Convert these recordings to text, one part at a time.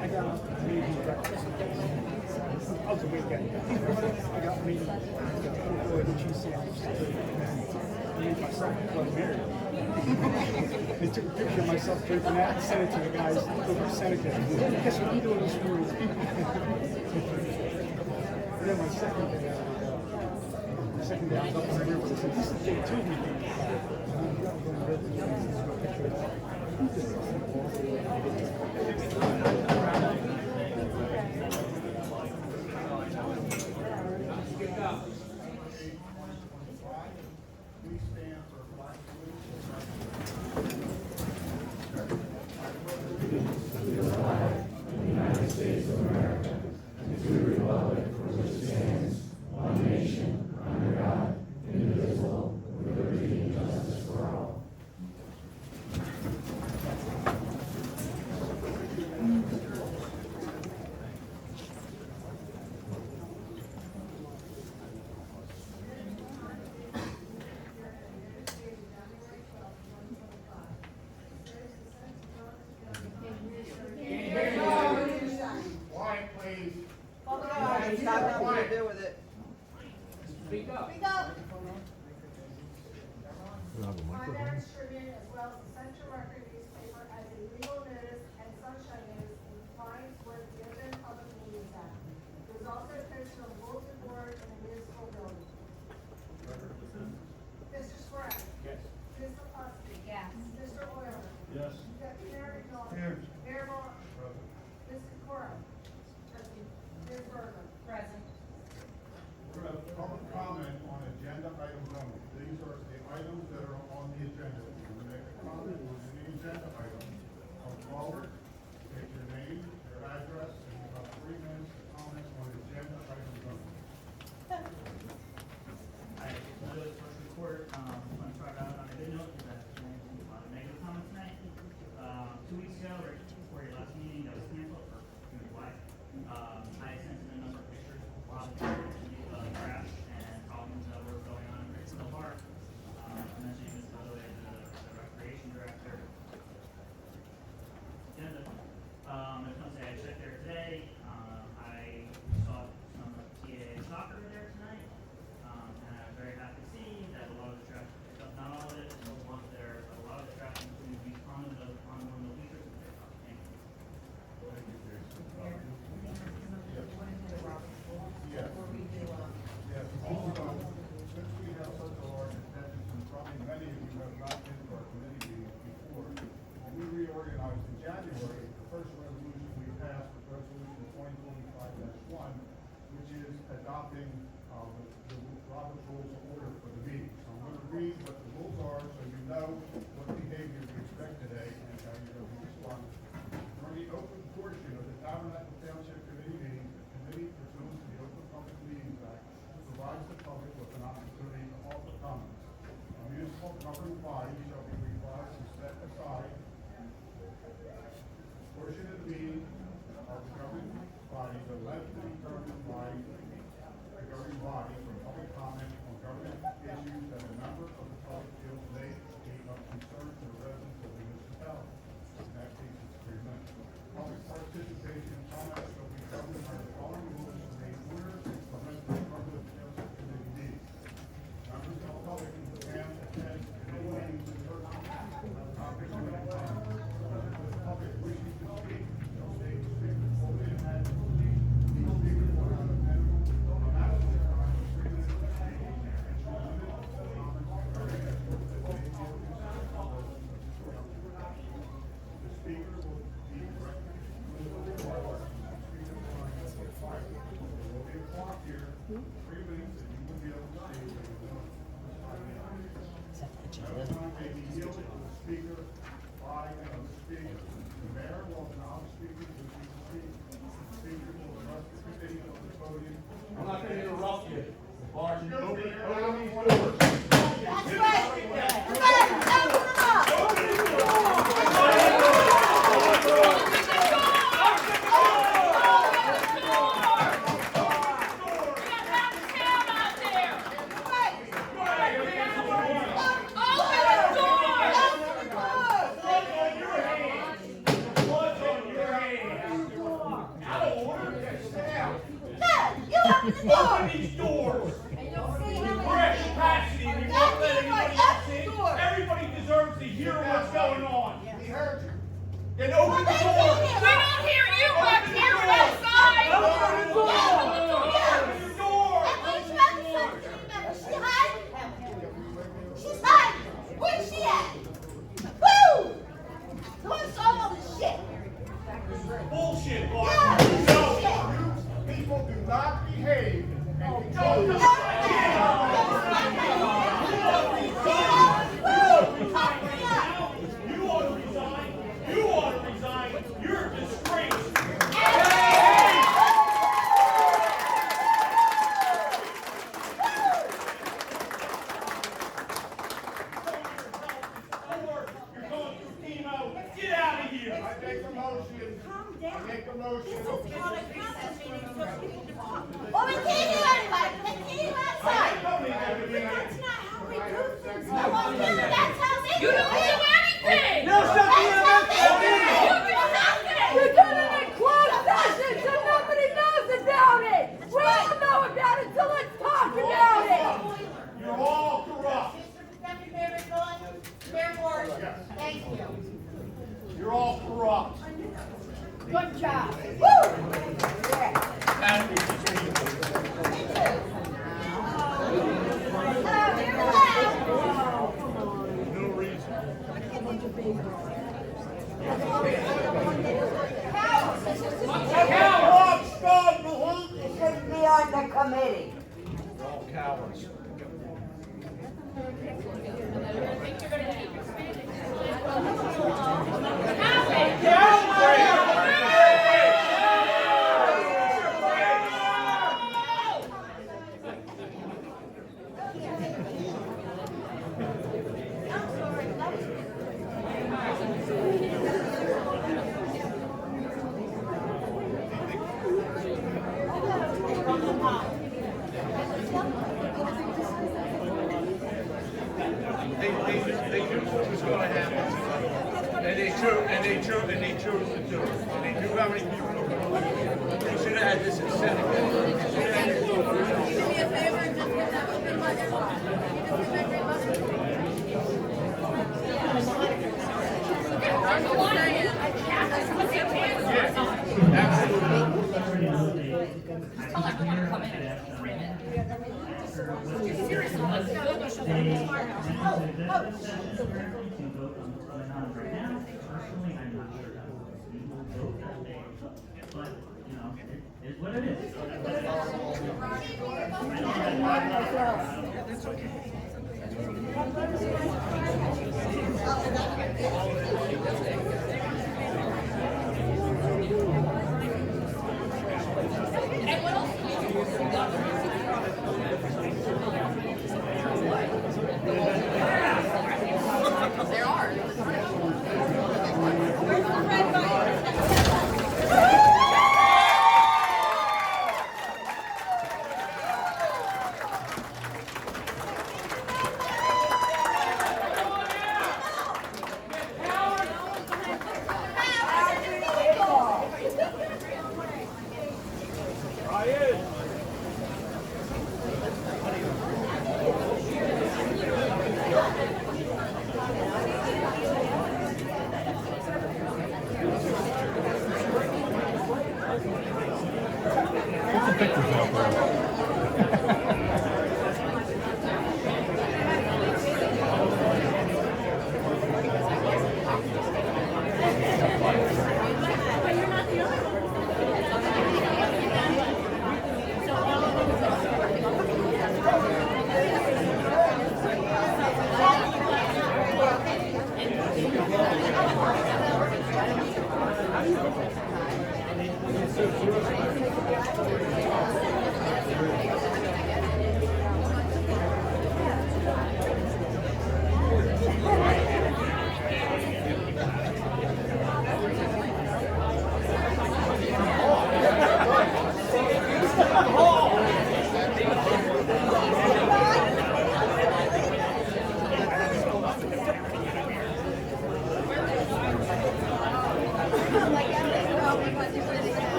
I got maybe breakfast. I was a weekend. I got maybe the cheese sandwich. I made myself a Bloody Mary. They took a picture of myself drinking that and sent it to the guys over Seneca. Guess what I'm doing this morning? And then my second day, I was up in the river. I said, this is day 2 weekend. Please stand for flag United States of America, and to the republic for which it stands, one nation, under God, indivisible, with liberty and justice for all. Quiet, please. He's got nothing to do with it. Speak up. Primary Tribune as well as the Central Record newspaper as a legal notice and sunshine news in compliance with the Open Public Meetings Act. It was also posted on bulletin board in the municipal building. Mr. Sweat. Yes. Ms. McCluskey. Yes. Mr. Euler. Yes. Deputy Mayor McDonald. Here. Mayor Moore. Ms. Cora. Ms. Berger. Present. Public comment on agenda items only. These are the items that are on the agenda. If you make a comment on any agenda item, come forward, state your name, your address, and you have 3 minutes to comment on agenda items only. Hi, so this first report, I'm going to start out on a good note because I have a lot of negative comments tonight. 2 weeks ago, right before your last meeting, that was canceled for why. I sent in a number of pictures of a lot of crash and problems that were going on in Richfield Park. I mentioned this by the way to the recreation director. Agenda. I just want to say I checked there today. I saw some TA soccer there tonight. And I'm very happy to see that a lot of the traffic picked up, not all of it, but a lot of the traffic including these on one of the bleachers that they're talking. Yes. Yes, also, since we have such a large attendance, and probably many of you have not been to our committee meetings before, when we reorganized in January, the first resolution we passed was resolution 2025-1, which is adopting the Robert's Rules of Order for the meeting. So I'm going to read what the rules are so you know what behavior we expect today and how you're going to be responding. During the open portion of the Tabernacle Township Committee meetings, the committee pursuant to the Open Public Meetings Act provides the public with an opportunity to offer comments. A municipal governing body shall be required to set aside a portion of the meeting of the governing body, the length to be determined by the governing Open these doors. We're at capacity and you won't let anybody else in. Everybody deserves to hear what's going on. We heard you. Then open the door. We don't hear you back here outside! Open the door. She's hiding! Where's she at? Woo! What's all this shit? Bullshit, boy. Yeah, No. People do not behave. No. You ought to resign. You ought to resign. You're a disgrace. You're going through chemo. Get out of here. I make a motion. Calm down. I make a motion. This is called a council meeting, so people can talk. Well, we can't hear anybody. We can't hear you outside. That's not how we do things. Well, yeah, that's how they do it. You don't do anything. No, something That's how they do it. You do nothing. You're doing it in closed session, so nobody knows about it. We all know about it, so let's talk about it. You're all corrupt. Deputy Mayor Gordon, Mayor Ward, thank you. You're all corrupt. Good job. Woo! No reason. Rock stay behind, you shouldn't be on the committee. You're all cowards. They knew what was going to happen, and they chose to do it. And they knew how many people were going to leave. They should have had this incentive. They should have had this. Do me a favor and just get that open But, you know, it's what it is.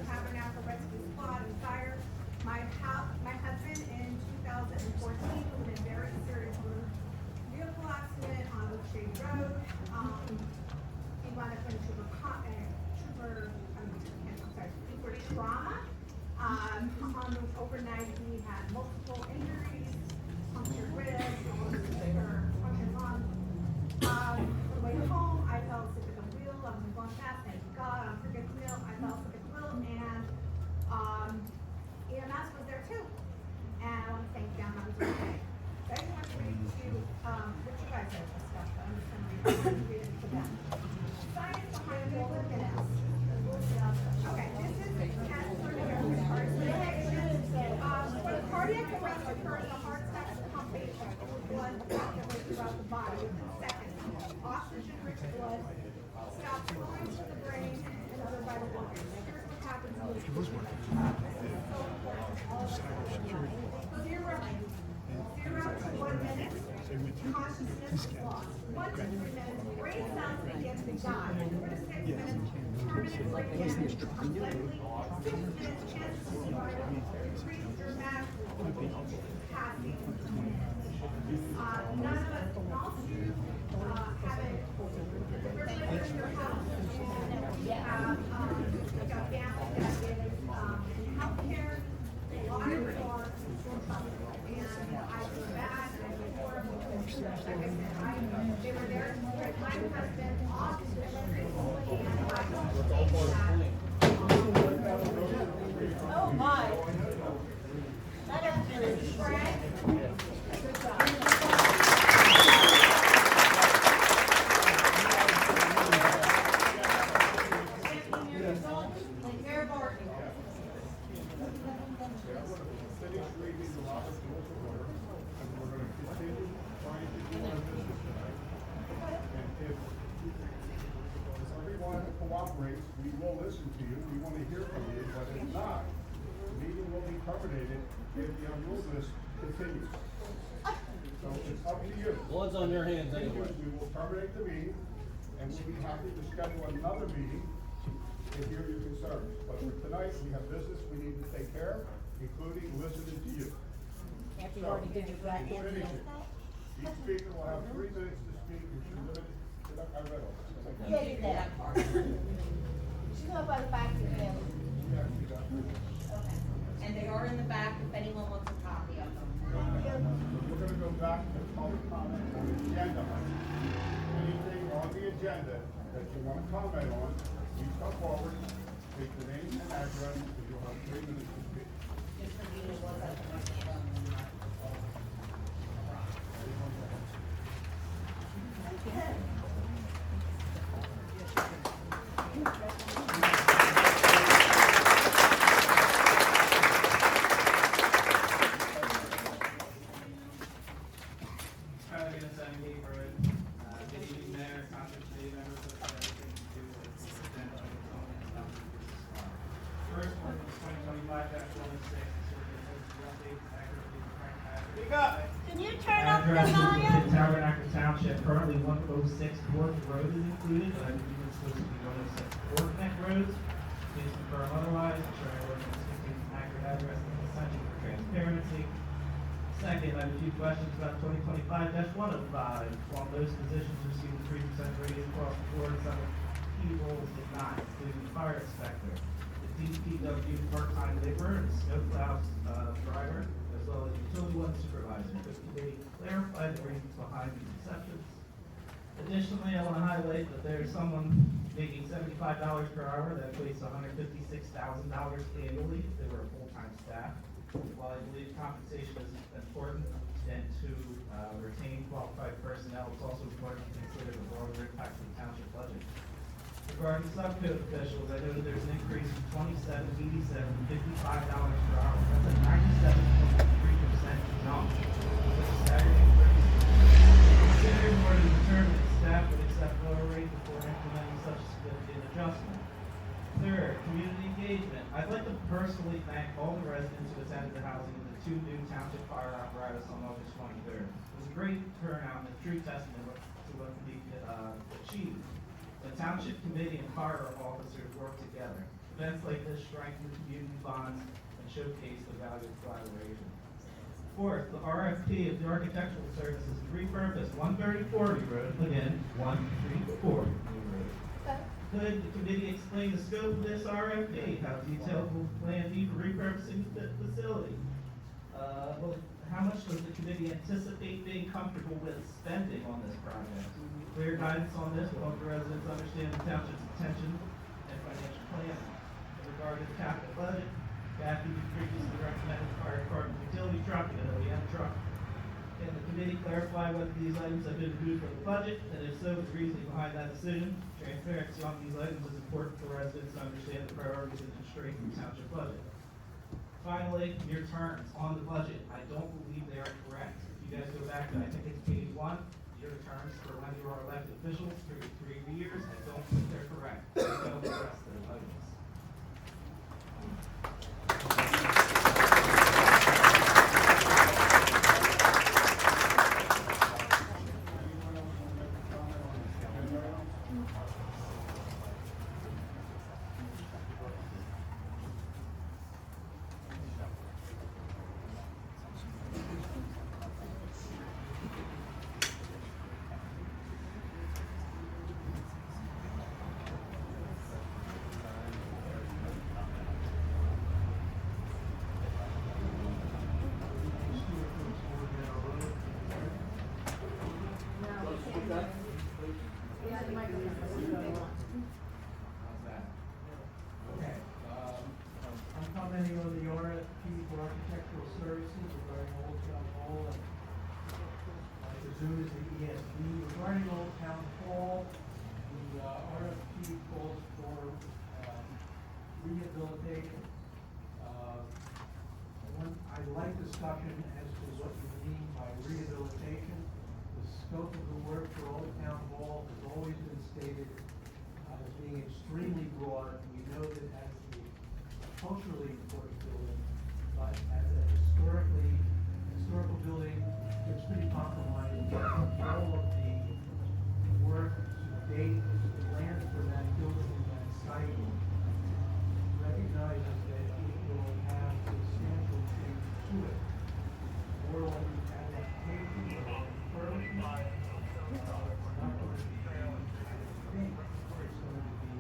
Tabernacle Rescue Squad and Fire. My husband in 2014 was in a very serious motor vehicle accident on Oak Shade Road. He wound up in trooper trauma. Overnight he had multiple injuries, punctured ribs, punctured lungs. On the way home, I fell asleep at the wheel. I was going fast, thank God, on Cricket Mill. I fell asleep at the wheel, and EMS was there too. And I want to thank them, I was okay. So I just want to read to you, what you guys have discussed, but I'm just going to read it to them. Science behind all the minutes. Okay, this is as per the heart when cardiac arrest occurs, the heart stops pumping blood circulates throughout the body within seconds. Oxygen-rich blood stops flowing to the brain and other vital organs. Here's what happens in the Zero to 1 minute, consciousness is lost. 1 to 3 minutes, brain cells begin to die. 4 to 6 minutes, permanent brain damage completely. 6 minutes, chances of survival increase dramatically. Passing. None of us want to have a refrigerator in your house, and we have like a family that is in healthcare. A lot of them are in trouble. And I feel bad, and I feel horrible. Like I said, they were there to support my husband, obviously, and I don't think that. Oh my. Fred, good job. Mayor Barton. Finish reading the Robert's Rules of Order, and we're going to continue trying to do our business tonight. And if everyone cooperates, we will listen to you, we want to hear from you, but if not, the meeting will be terminated if the unruliness continues. So it's up to you. Blood's on your hands anyway. We will terminate the meeting, and we'll be happy to schedule another meeting to hear your concerns. But for tonight, we have business we need to take care of, including listening to you. After you already did your black So, each speaker will have 3 minutes to speak, and should limit it to the, I read all this. Yeah, you did that part. She's up by the back of the building. Yeah, we got it. Okay. And they are in the back if anyone wants a copy of them. We're gonna go back to public comment on the agenda. Anything on the agenda that you wanna comment on, please come forward, state the name and address, and you'll have 3 minutes to speak. Just for you, it was at the museum. Good evening, Mayor, Township Committee members of the everything to do with the agenda of the zoning and boundary business law. First one is 2025-106, the update accurately correct address. Can you turn up the Address is volume? within Tabernacle Township, currently 106 Fourth Road is included, but I believe it's supposed to be 106 Fourth Neck Road. Please confirm otherwise, ensure I wasn't speaking an accurate address and essential for transparency. Second, I have a few questions about 2025-105. While most positions received a 3% raise across the board, some key roles did not, including the fire inspector, the DPW part-time laborer, and snowplow driver, as well as utility one supervisor. Could they clarify the reasons behind these exceptions? Additionally, I want to highlight that there is someone making $75 per hour that equates to $156,000 annually if they were a full-time staff. While I believe compensation is important and to retain qualified personnel, it's also important to consider the broader impact of the township budget. Regarding subcode officials, I know that there's an increase from $27.87 to $55 per hour. That's a 97.3% jump. That's a staggering increase. Considering where to determine if staff would accept lower rate before implementing such a significant adjustment. Third, community engagement. I'd like to personally thank all the residents who attended the housing in the two new township fire apparatus on August 23rd. It was a great turnout and a true testament to what can be achieved. The township committee and fire officers work together. Events like this strengthen community bonds and showcase the value of collaboration. Fourth, the RFP of the architectural services to repurpose 13040 Road, again, 13040 Road. Could the committee explain the scope of this RFP? How detailed will the plan be for repurposing the facility? How much does the committee anticipate being comfortable with spending on this project? Clear guidance on this will help the residents understand the township's intention and financial plan. In regard to the capital budget, Kathy previously recommended the fire department utility truck and an OEM truck. Can the committee clarify whether these items have been removed from the budget, and if so, the reasoning behind that decision? Transparency on these items is important for residents to understand the priorities and constraints of the township budget. Finally, your terms on the budget, I don't believe they are correct. If you guys go back to, I think it's page 1, your terms for when you are elected officials for 3 years, I don't think they're correct. I don't address those items. I'm commenting on the RFP for architectural services regarding Old Town Hall, and I presume is the ESB. Regarding Old Town Hall, the RFP calls for rehabilitation. I'd like discussion as to what you mean by rehabilitation. The scope of the work for Old Town Hall has always been stated as being extremely broad. We know that as a culturally important building, but as a historical building, it's pretty compromised. All of the work to date, the plans for that building and that site recognizes that it will have substantial change to it. More like adaptation or encouragement. It's not going to be, I think, it's going to be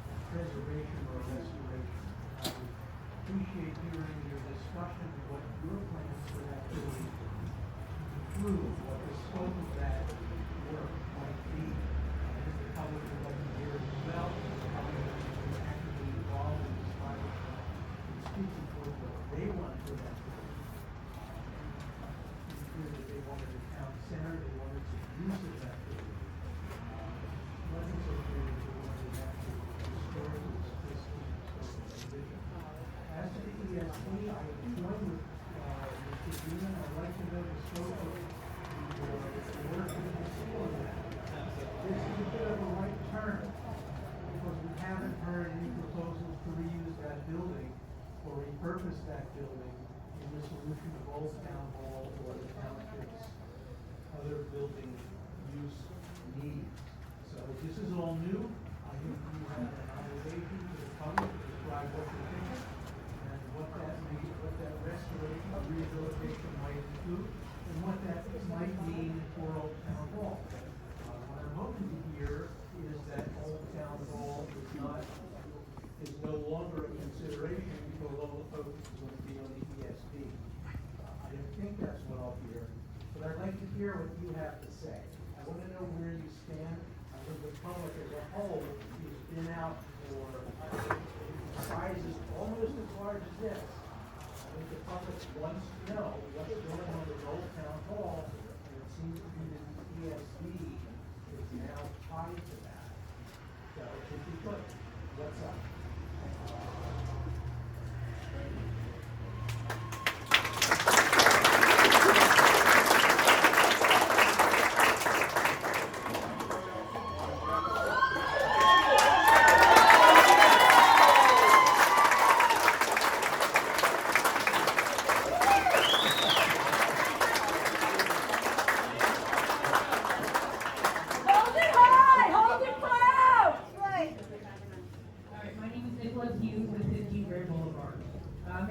a preservation or restoration. I would appreciate hearing your discussion of what your plans for that building include, what the scope of that work might be. I think the public would like to hear as well, how we can actively involve in this project and speaking for what they want for that building. It's clear that they wanted a town center, they wanted some use of that building. Wasn't so clear that they wanted to actually historically sophisticated vision. As to the ESP, I would join with Mr. Beeman. I'd like to know the scope of the work that you see on that. This is a bit of a right turn, because we haven't heard any proposals to reuse that building or repurpose that building in the solution of Old Town Hall or the township's other building use needs. So this is all new. I think you have an obligation to the public to describe what you think and what that means, what that restoration or rehabilitation might include, and what that might mean for Old Town Hall. What I'm hoping to hear is that Old Town Hall is no longer a consideration because all the focus is going to be on the ESP. I don't think that's what I'll hear, but I'd like to hear what you have to say. I want to know where you stand. I think the public as a whole has been out for sizes almost as large as this. I think the public wants to know what's going on with Old Town Hall, and it seems to be that the ESB is now tied to that. So if you could, what's up?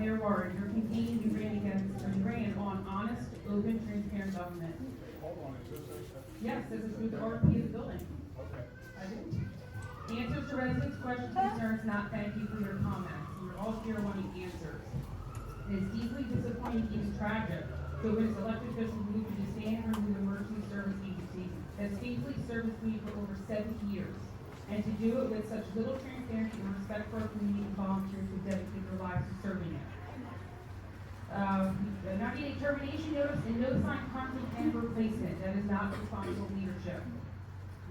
Mayor Warren, your campaign you ran on honest, open, transparent government. Hold on, is this Yes, this is through the RP of the building. okay. I do. Answers to residents' questions, concerns, not thank you for your comments. You're all here wanting answers. It is deeply disappointing, even tragic, to witness elected officials move to disband and remove emergency service agency that's faithfully served this community for over 70 years, and to do it with such little transparency and respect for our community and volunteers who dedicate their lives to serving it. Not getting termination notice and no signed contract and replacement. That is not responsible leadership.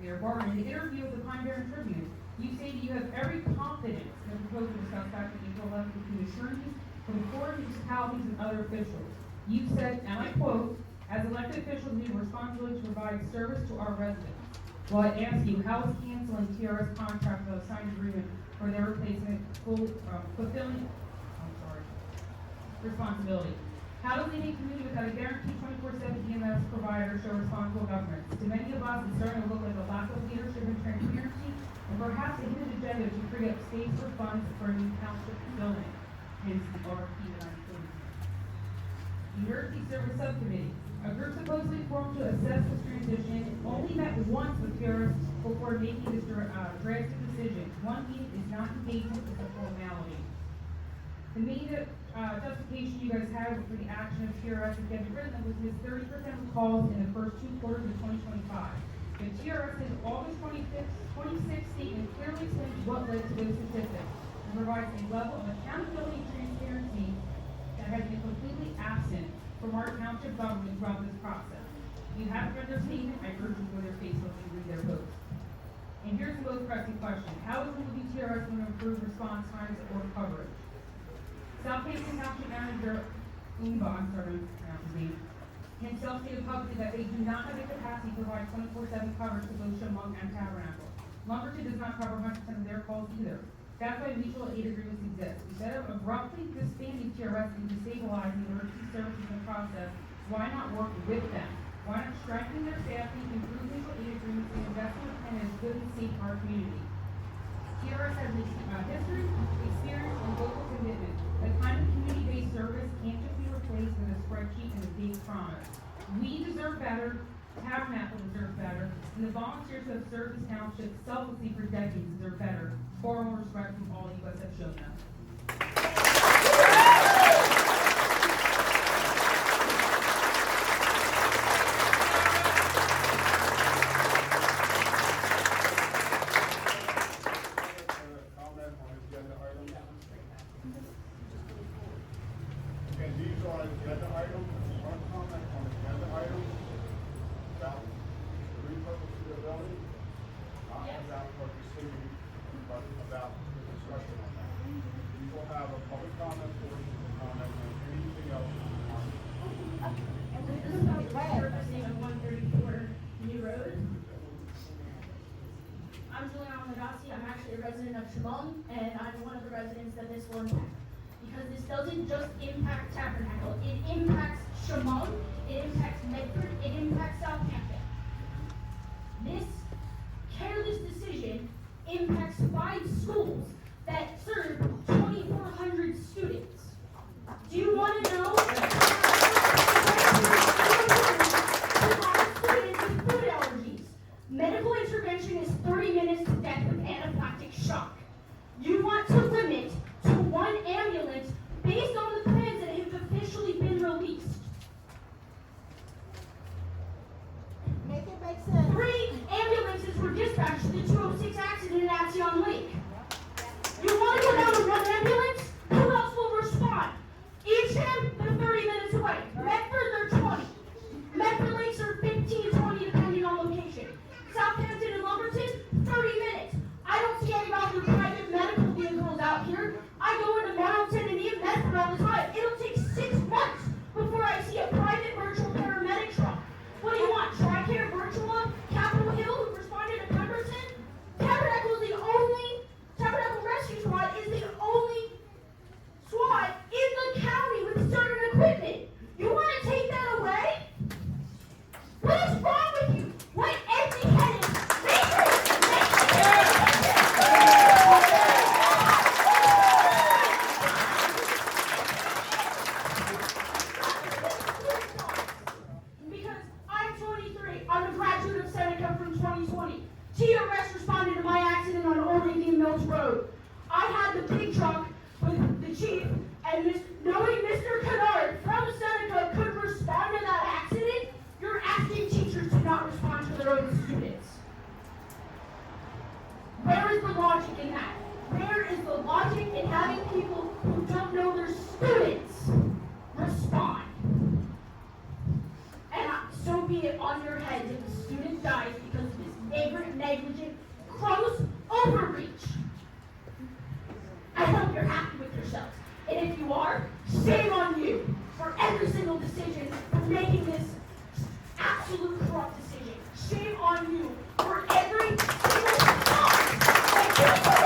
Mayor Warren, in the interview with the Pine Barren Tribune, you say that you have every confidence in the proposal discussed back in April 11th between attorneys from foreign municipalities and other officials. You said, and I quote, as elected officials, we have a responsibility to provide service to our residents. Well, I ask you, how is canceling TRS contract with a signed agreement for their replacement fulfilling responsibility? How does any community without a guaranteed 24/7 EMS provider show responsible governance? To many of us, it's starting to look like a lack of leadership and transparency, and perhaps a hidden agenda to free up space or funds for a new township building, hence the RFP that I'm putting here. The Emergency Service Subcommittee, a group supposedly formed to assess this transition, only met once with TRS before making this drastic decision. One meeting is not engagement, it's a formality. The main justification you guys had for the action of TRS is getting rid of them was missed 30% of calls in the first 2 quarters of 2025. The TRS in August 26th statement clearly explains what led to those statistics and provides a level of accountability and transparency that has been completely absent from our township government throughout this process. If you haven't read their statement, I urge you to go to their Facebook and read their post. And here's the most pressing question. How is removing TRS going to improve response times or coverage? Southampton Township Manager Umba, I'm sorry to pronounce his name, himself stated publicly that they do not have the capacity to provide 24/7 coverage to both Chemung and Tabernacle. Lumberton does not cover 100% of their calls either. That's why mutual aid agreements exist. Instead of abruptly disbanding TRS and destabilizing emergency services in the process, why not work with them? Why not strengthen their staffing, improve mutual aid agreements, and invest in and as good and safe for our community? TRS has history, experience, and local commitment. The kind of community-based service can't just be replaced with a spreadsheet and a big promise. We deserve better, Tabernacle deserves better, and the volunteers who have served this township selflessly for decades deserve better. Far more respect from all you guys have shown them. Comment on agenda items? Okay, these are agenda items. One comment on agenda items about repurposing the building, not about what you're seeing, but about the discussion on that. We will have a public comment portion to comment on anything else. This is about repurposing of 134 New Road. I'm Juliana Legassi. I'm actually a resident of Chemung, and I'm one of the residents that this will impact. Because this doesn't just impact Tabernacle, it impacts Chemung, it impacts Medford, it impacts Southampton. This careless decision impacts 5 schools that serve 2,400 students. Do you want to know? Students with food allergies. Medical intervention is 30 minutes to death with anaphylactic shock. You want to limit to 1 ambulance based on the plans that have officially been released. Make it make sense. 3 ambulances were dispatched to the 206 accident at Action Lake. Shame on you for every single decision, for making this absolute corrupt decision. Shame on you for every single thought that you put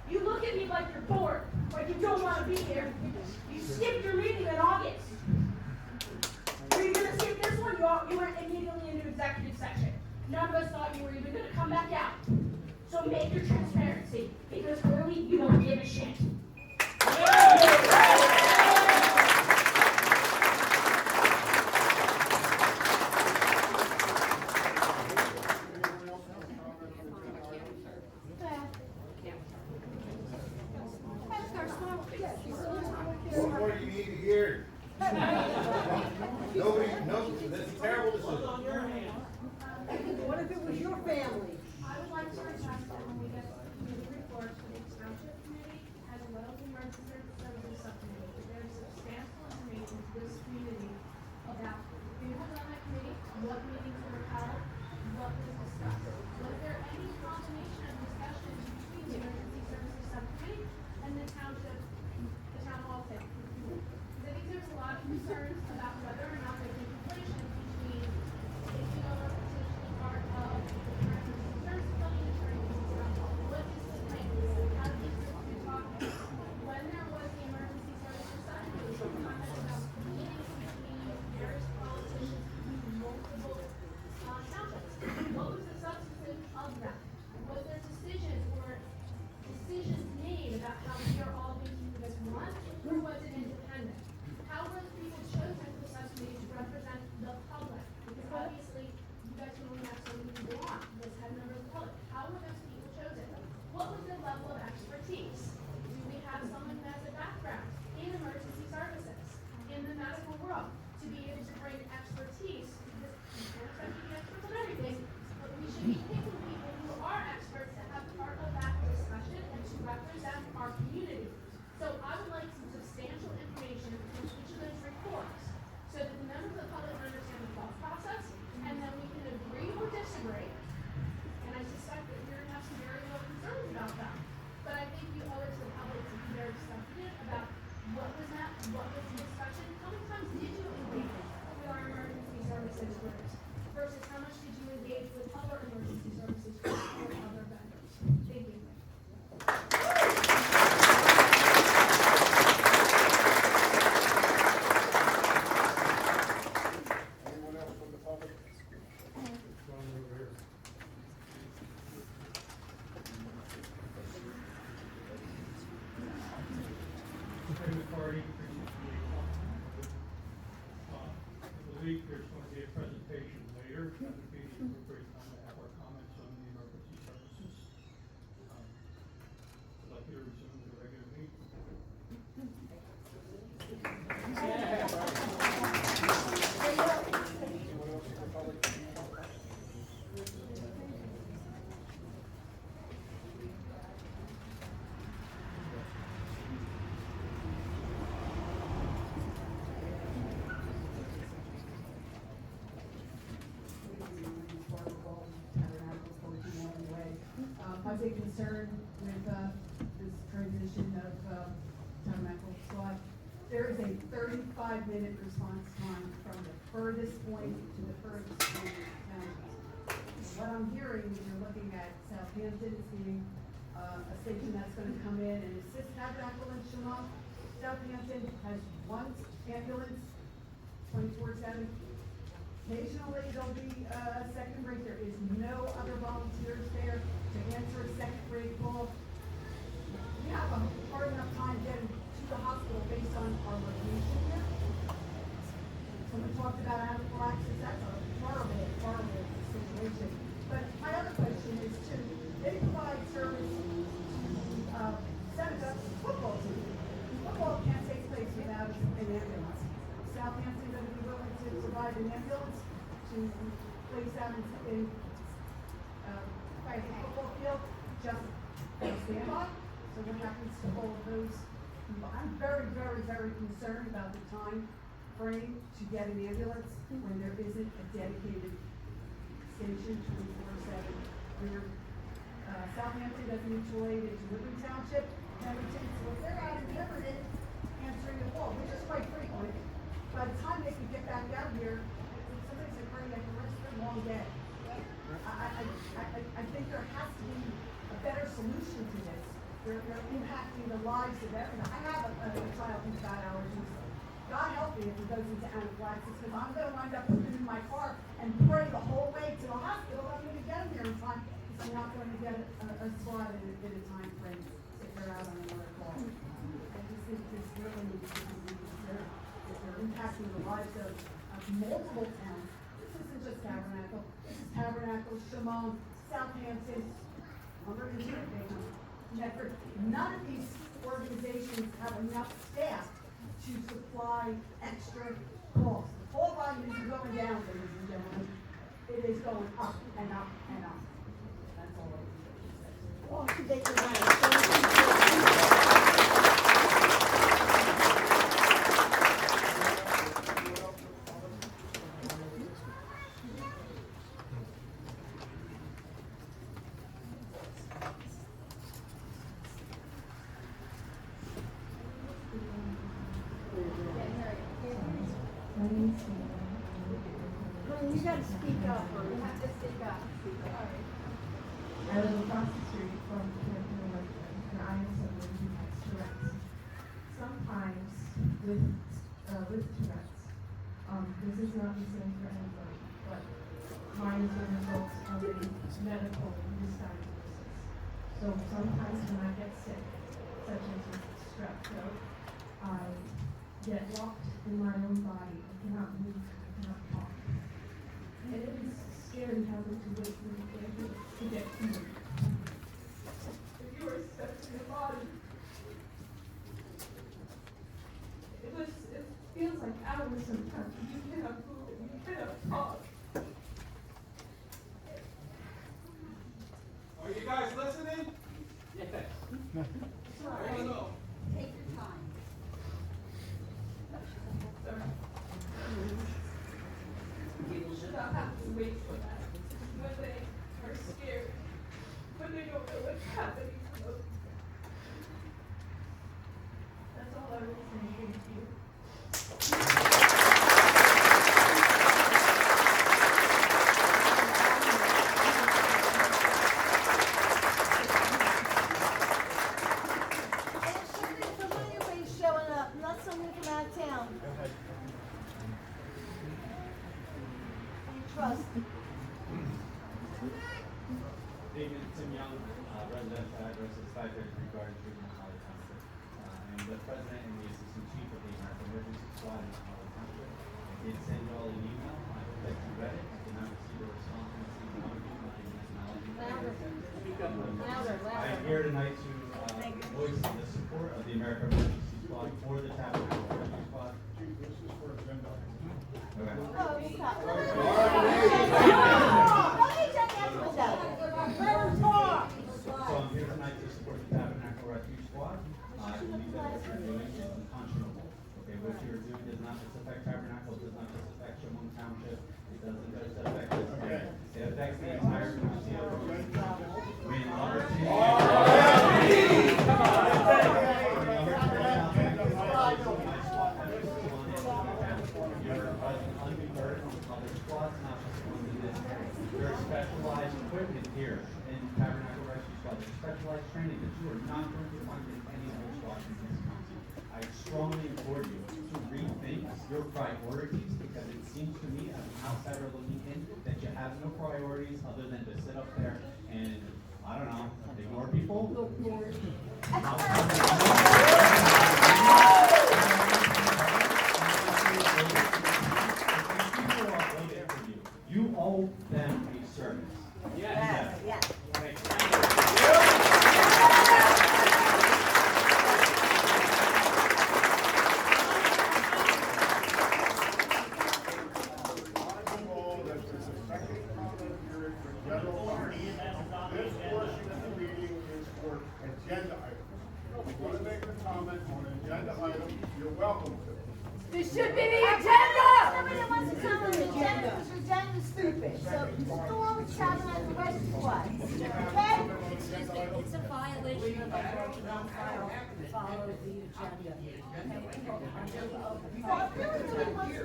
in. You look at me like you're bored, like you don't want to be here. You skipped your meeting in August. Were you going to skip this one? You went immediately into executive session. None of us thought you were even going to come back out. So make your transparency, because clearly you don't give a shit. What more do you need to hear? Nobody, no, that's a terrible decision. What if it was your family? I would like to request that when we get the report for the Township Committee as well as the Emergency Services Subcommittee, there's substantial information to this community about who was on that committee, what meetings were held, what was discussed. Was there any combination of discussions between the Emergency Services Subcommittee and the Township, the Town Hall thing? Because I think there's a lot of concerns about whether or not there's a conflation between taking over potentially part of the emergency service building and turning it into town hall. What is the plan? How did this be talked about? When there was the emergency services subcommittee, some comment about meetings between various politicians between multiple townships. What was the substance of that? Was there decisions made about how we are all going to do this one, or was it independent? How were the people chosen for the subcommittee to represent the public? Because obviously, you guys can only have so many people on, this had members of the public. How were those people chosen? What was their level of expertise? Do we have someone who has a background in emergency services, in the medical world, to be able to bring expertise? Because you can't expect to be experts on everything, but we should be picking people who are experts to have part of that discussion and to represent our community. So I would like some substantial information in each of those reports so that the members of the public understand the thought process, and then we can agree or disagree. And I suspect that you're going to have some very real concerns about that. But I think you owe it to the public to be very substantive about what was that, what was the discussion, how many times did you engage with our emergency services groups versus how much did you engage with other emergency services groups or other vendors? Thank you. Anyone else from the public? Going over here. Chairman Party, I believe there's going to be a presentation later. That would be the appropriate time to have our comments on the emergency services. I'd like you to resume the regular meeting. Anyone else from the public? My big concern with this transition of Tabernacle squad, there is a 35-minute response time from the furthest point to the furthest point of the county. What I'm hearing is you're looking at Southampton as being a station that's going to come in and assist Tabernacle and Shimon. Southampton has one ambulance, 24/7. Occasionally, there'll be a second rate. There is no other volunteers there to answer a second rate call. We have a hard enough time getting to the hospital based on our location here. Someone talked about anaphylaxis. That's a horrible, horrible situation. But my other question is too, they provide service to Seneca's football team. Football can't take place without an ambulance. Southampton going to be willing to provide an ambulance to place out in by the football field, just for standby. So what happens to all of those people? I'm very, very, very concerned about the time frame to get an ambulance when there isn't a dedicated station 24/7 Southampton as a mutual aid is Liberty Township, Pemberton, so if they're out in Pemberton answering the phone, which is quite frequent, by the time they can get back out here, if somebody's occurring at the rest of their long day. I think there has to be a better solution to this. They're impacting the lives of everyone. I have a child who's got allergies. God help me if he goes into anaphylaxis, because I'm going to wind up putting him in my car and pray the whole way to the hospital. I'm going to get him there in time, because I'm not going to get a slot in a time frame if they're out on another call. I just think this really needs to be reconsidered. If they're impacting the lives of multiple towns, this isn't just Tabernacle. This is Tabernacle, Shimon, Southampton, Medford. None of these organizations have enough staff to supply extra calls. The call volume isn't going down, ladies and gentlemen. It is going up and up and up. That's all I can say. You gotta speak up, or you have to speak up. Sorry. I live across the street from Hampton Electric, and I am someone who has Tourette's. Sometimes with Tourette's, this is not the same for anybody, but mine is a result of a medical misdiagnosis. So sometimes when I get sick, such as with strep throat, I get locked in my own body. I cannot move, I cannot talk. And it is scary having to wait for the ambulance to get to me. If you are stuck in your body, it feels like hours sometimes. You cannot move and you cannot talk. Are you guys listening? Sorry. Take your time. People should not have to wait for that when they are scared, when they don't know what's happening to them. That's all I would say. Thank you. And it should be familiar ways showing up, not someone from out of town. You trust. David Tim Young, residential address is 533 Garden Street in Holly Township. I'm the president and the assistant chief of the American Emergency Squad in Holly Township. I did send you all an email. I hope that you read it. I did not receive a response from Steve Montague. I'm here tonight to voice the support of the American Emergency Squad for the Tabernacle Rescue Squad. This is for agenda. Okay. Oh, stop. Sorry. So I'm here tonight to support the Tabernacle Rescue Squad. I believe that what you're doing is unconscionable. Okay, what you're doing does not just affect Tabernacle, it does not just affect Shimon Township, it doesn't just affect this area. It affects the entire county of When number two. You're undeterred from other squads, not just the ones in this area. There's specialized equipment here in Tabernacle Rescue Squad. There's specialized training that you are not going to find in any other squad in this county. I strongly implore you to rethink your priorities, because it seems to me, as an outsider looking in, that you have no priorities other than to sit up there and, I don't know, ignore people. You owe them a service. Yes, yes. All that this is a second comment period for general public. This portion of the meeting is for agenda items. what? Excuse me, it's a violation of the law to not follow the agenda.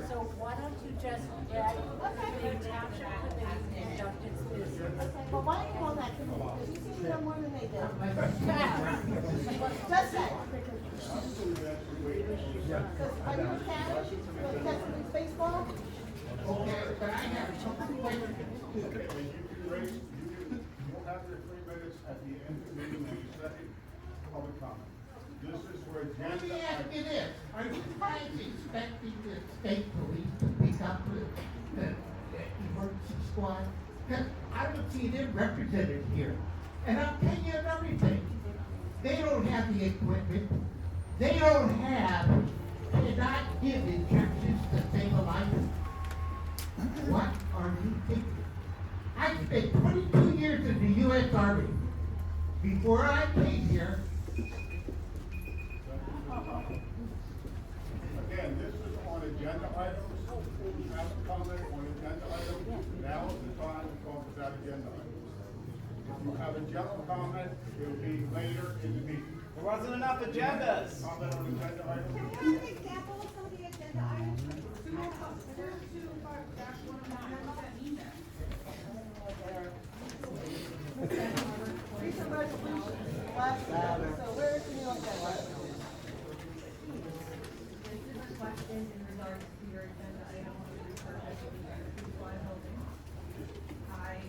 So why don't you just let the township committee conduct its business? Well, why don't you call that committee? Because you see them more than they do. Just say. Because are you a cat? You're testing baseball? Okay, but I have something like you will have your 3 minutes at the end of the meeting when you second public comment. This is where agenda. Let me ask you this, are you guys expecting the state police to pick up the emergency squad? Because I don't see them represented here. And I'll tell you another thing, they don't have the equipment, they don't have, they're not given chances to save a life. What are you thinking? I spent 22 years in the U.S. Army. Before I came here, Again, this is on agenda items. You have a comment on agenda items. Now is the time to talk about agenda items. If you have a general comment, it will be later in the meeting. There wasn't enough agendas. Comment on agenda items. Can you give an example of some of the agenda items? Recent resolution, last year, so where is the new agenda? This is a question in regards to your agenda item on the repurchase of the supply building. I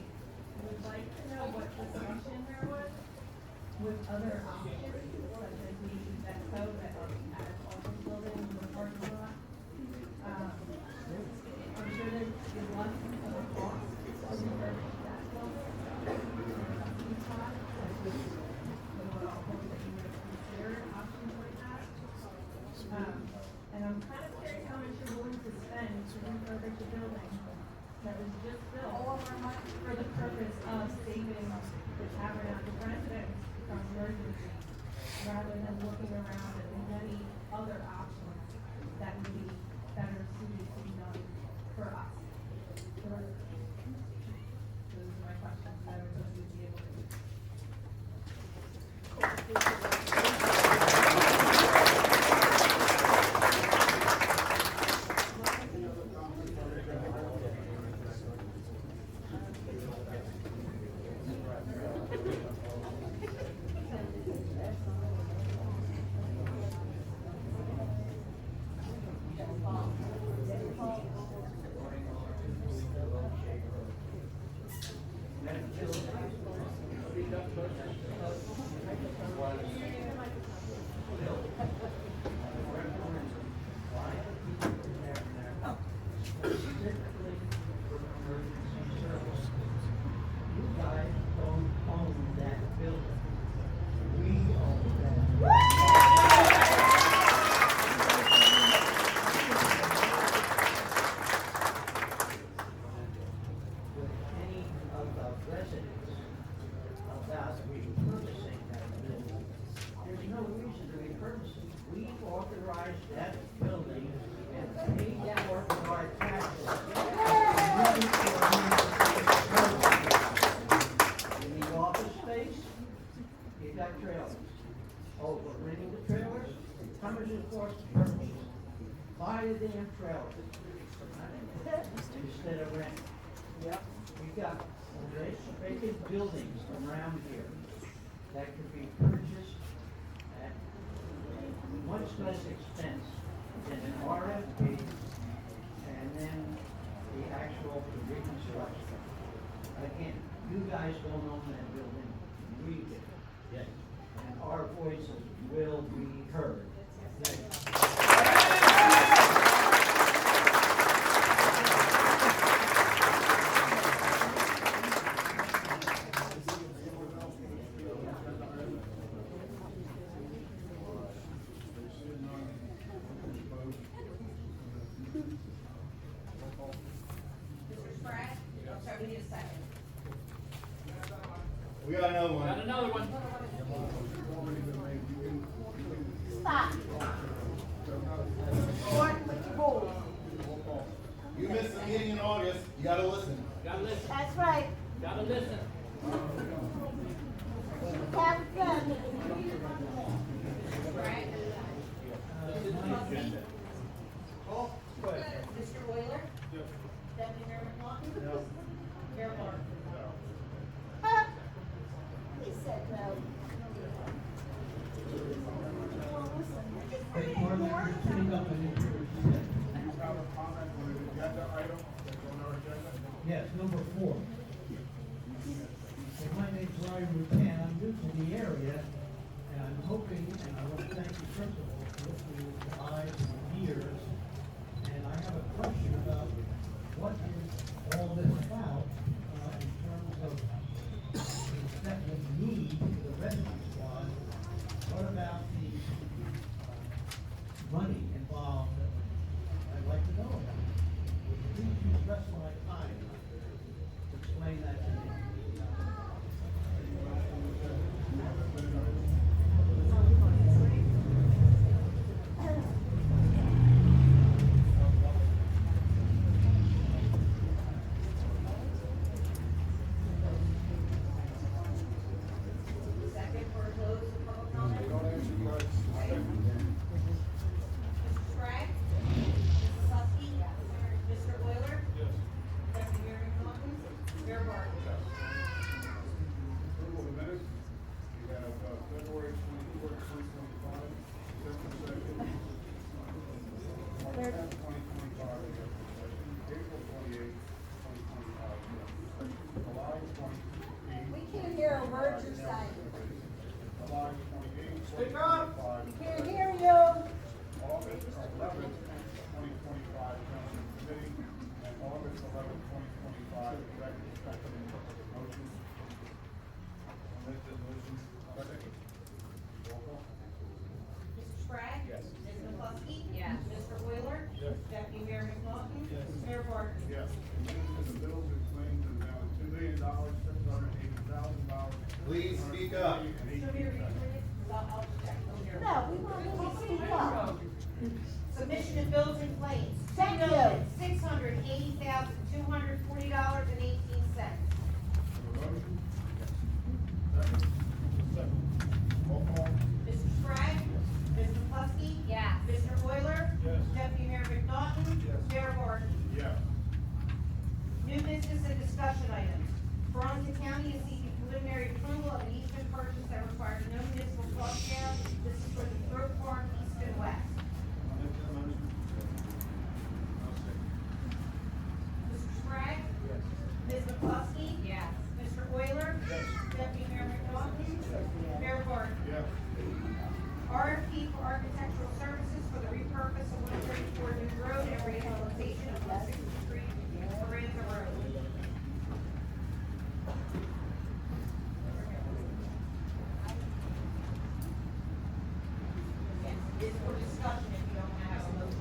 would like to know what discussion there was with other options, such as maybe Expo that has office building in the parking lot. I'm sure there's less of a cost to refurbish that building. And I'm kind of curious how much you're willing to spend to refurbish a building that was just built for the purpose of saving the Tabernacle residents from emergency, rather than looking around at the many other options that would be better suited to be done for us. Those are my questions that I would hope you'd be able to. Buy the damn trailers instead of rent. Yep. We've got vacant buildings around here that could be purchased at much less expense than an RFP and then the actual reconstruction. Again, you guys don't own that building, we do. Yes. And our voices will be heard. Thank you. We got another one. Got another one. Stop. Court with the rules. You missed the meeting in August, you gotta listen. Gotta listen. That's right. Gotta listen. I can. I'm new to the area, and I'm hoping, and I want to thank you first of all for listening to the eyes and ears. And I have a question about what is all this about in terms of the definite need for the rescue squad. What about the money involved that I'd like to know about? Please use the rest of my time to explain that to me. Second for close the public comment. Mr. Sprague? Mrs. Suski? Mr. Euler? Deputy Mayor McNaughton? Mayor Barton? Approval of the minutes. We have February 24th, 2025, executive session. March 10th, 2025, executive session. April 28th, 2025, executive session. July 28th. We can't hear a word you're saying. July 28th, Speak up. 2025. We can't hear you. August 11th, 2025, Township Committee, and August 11th, 2025, executive session. Motion. I'll make that motion. Second. Roll call. Mr. Sprague? Yes. Ms. McCluskey? Yes. Mr. Euler? Yes. Deputy Mayor McNaughton? Yes. Mayor Barton? Yes. The bills and claims in the amount of $2,680,000. Please speak up. Should we read it? I'll check. No, we want you to speak up. Submission of bills and claims. Thank you. $2,680,240.18. Motion. Second. Roll call. Mr. Sprague? Ms. McCluskey? Yes. Mr. Euler? Yes. Deputy Mayor McNaughton? Yes. Mayor Barton? Yes. New business and discussion items. Burlington County is seeking preliminary approval of an easement purchase that requires no municipal cost share. This is for the Throat Farm East and West. I'll make that motion. I'll second. Mr. Sprague? Yes. Ms. McCluskey? Yes. Mr. Euler? Yes. Deputy Mayor McNaughton? Mayor Barton? Yes. RFP for architectural services for the repurpose of 134 New Road and rehabilitation of 160th Street, Miranda Road. Yes, it's for discussion if you don't have a motion.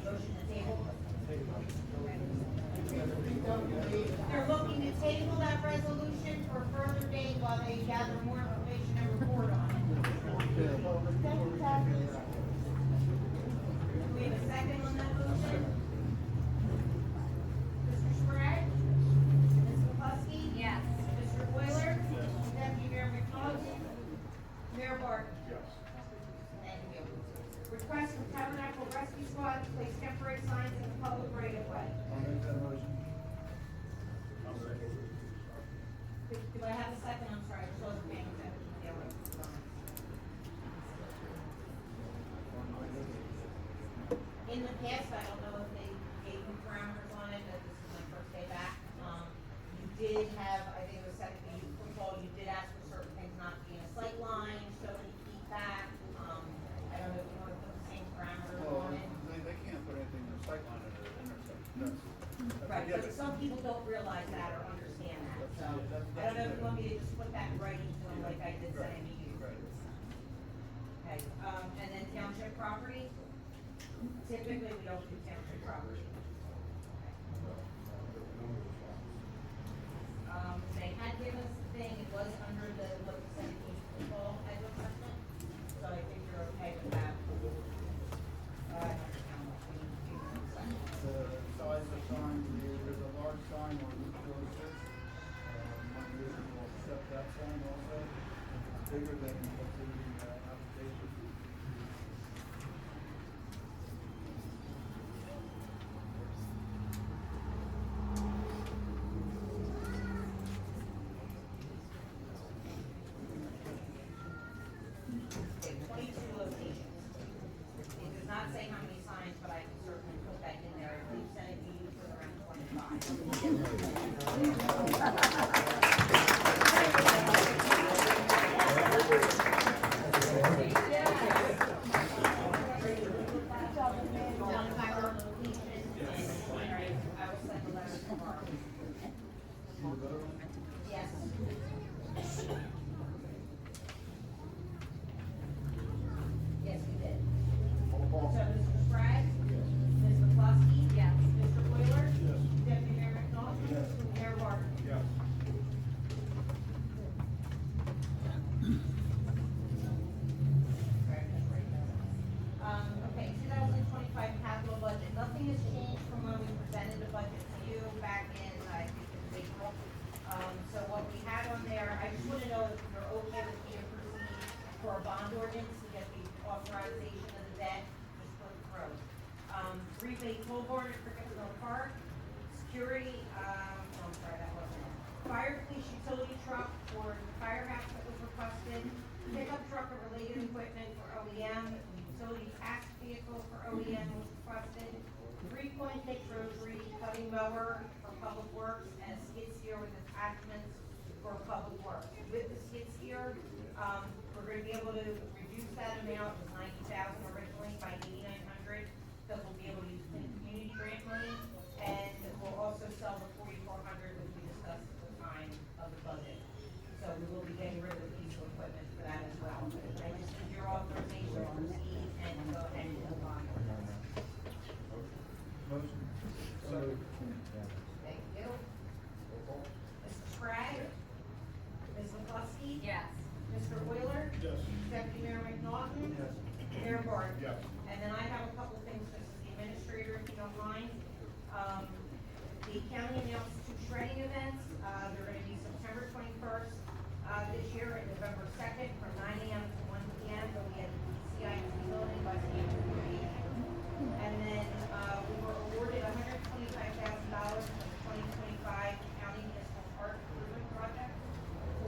Motion to table. They're looking to table that resolution for a further date while they gather more information and report on it. Do we have a second on that motion? Mr. Sprague? Ms. McCluskey? Yes. Mr. Euler? Deputy Mayor McNaughton? Mayor Barton? Yes. Thank you. Request from Tabernacle Rescue Squad to place temporary signs in the public right of way. I'll make that motion. I'll second. Do I have a second? I'm sorry, I just wasn't paying attention. Yeah, wait. In the past, I don't know if they gave you parameters on it, but this is my first day back. You did have, I think it was second, you recall, you did ask for certain things not to be in a sight line, so many feet back. I don't know if you want to put the same parameters on it. They can't put anything in the sight line at an intersection. Right, but some people don't realize that or understand that, so I don't know if you want me to just put that in writing to them like I did send to you. Okay, and then township property, typically we don't do township property. They had given us the thing, it was under the, what, 17 football advertisement, so I think you're okay with that. I don't know how much we need to do. The size of sign, there's a large sign on Route 46, bigger than what's in the application. Okay, 22 locations. It does not say how many signs, but I can certainly put that in there. I believe Senate meetings was around 25. Yes. Yes, we did. So Mr. Sprague? Ms. McCluskey? Yes. Mr. Wheeler? Yes. Deputy Mayor McDonald? Yes. Mayor Barton? Yes. Okay, 2025 capital budget. Nothing has changed from when we presented the budget to you back in, I think it was April. So what we had on there, I just want to know if you're okay with me to proceed for a bond ordinance to get the authorization of the debt, just put it through. Rebate toll board at Crickettsville Park, security, no, I'm sorry, that wasn't it. Fire police utility truck for the firehouse that was requested, pickup truck and related equipment for OEM, utility tax vehicle for OEM was requested, 3-point pitch rotary cutting mower for public works, and a skid steer with attachments for public works. With the skid steer, we're gonna be able to reduce that amount, it was 90,000 originally, by 8,900, because we'll be able to use community grant money, and we'll also sell the 4,400, which we discussed at the time of the budget. So we will be getting rid of the piece of equipment for that as well. I just need your authorization to proceed and go ahead and do the bond ordinance. Motion. Thank you. Mr. Sprague? Ms. McCluskey? Yes. Mr. Wheeler? Yes. Deputy Mayor McNaughton? Yes. Mayor Barton? Yes. And then I have a couple things, just as the administrator, if you don't mind. The county announced 2 shredding events. They're gonna be September 21st, this year, and November 2nd, from 9 AM to 1 PM. They'll be at the CIT building by Stanford Recreation. And then, we were awarded $125,000 for the 2025 County Municipal Park Improvement Project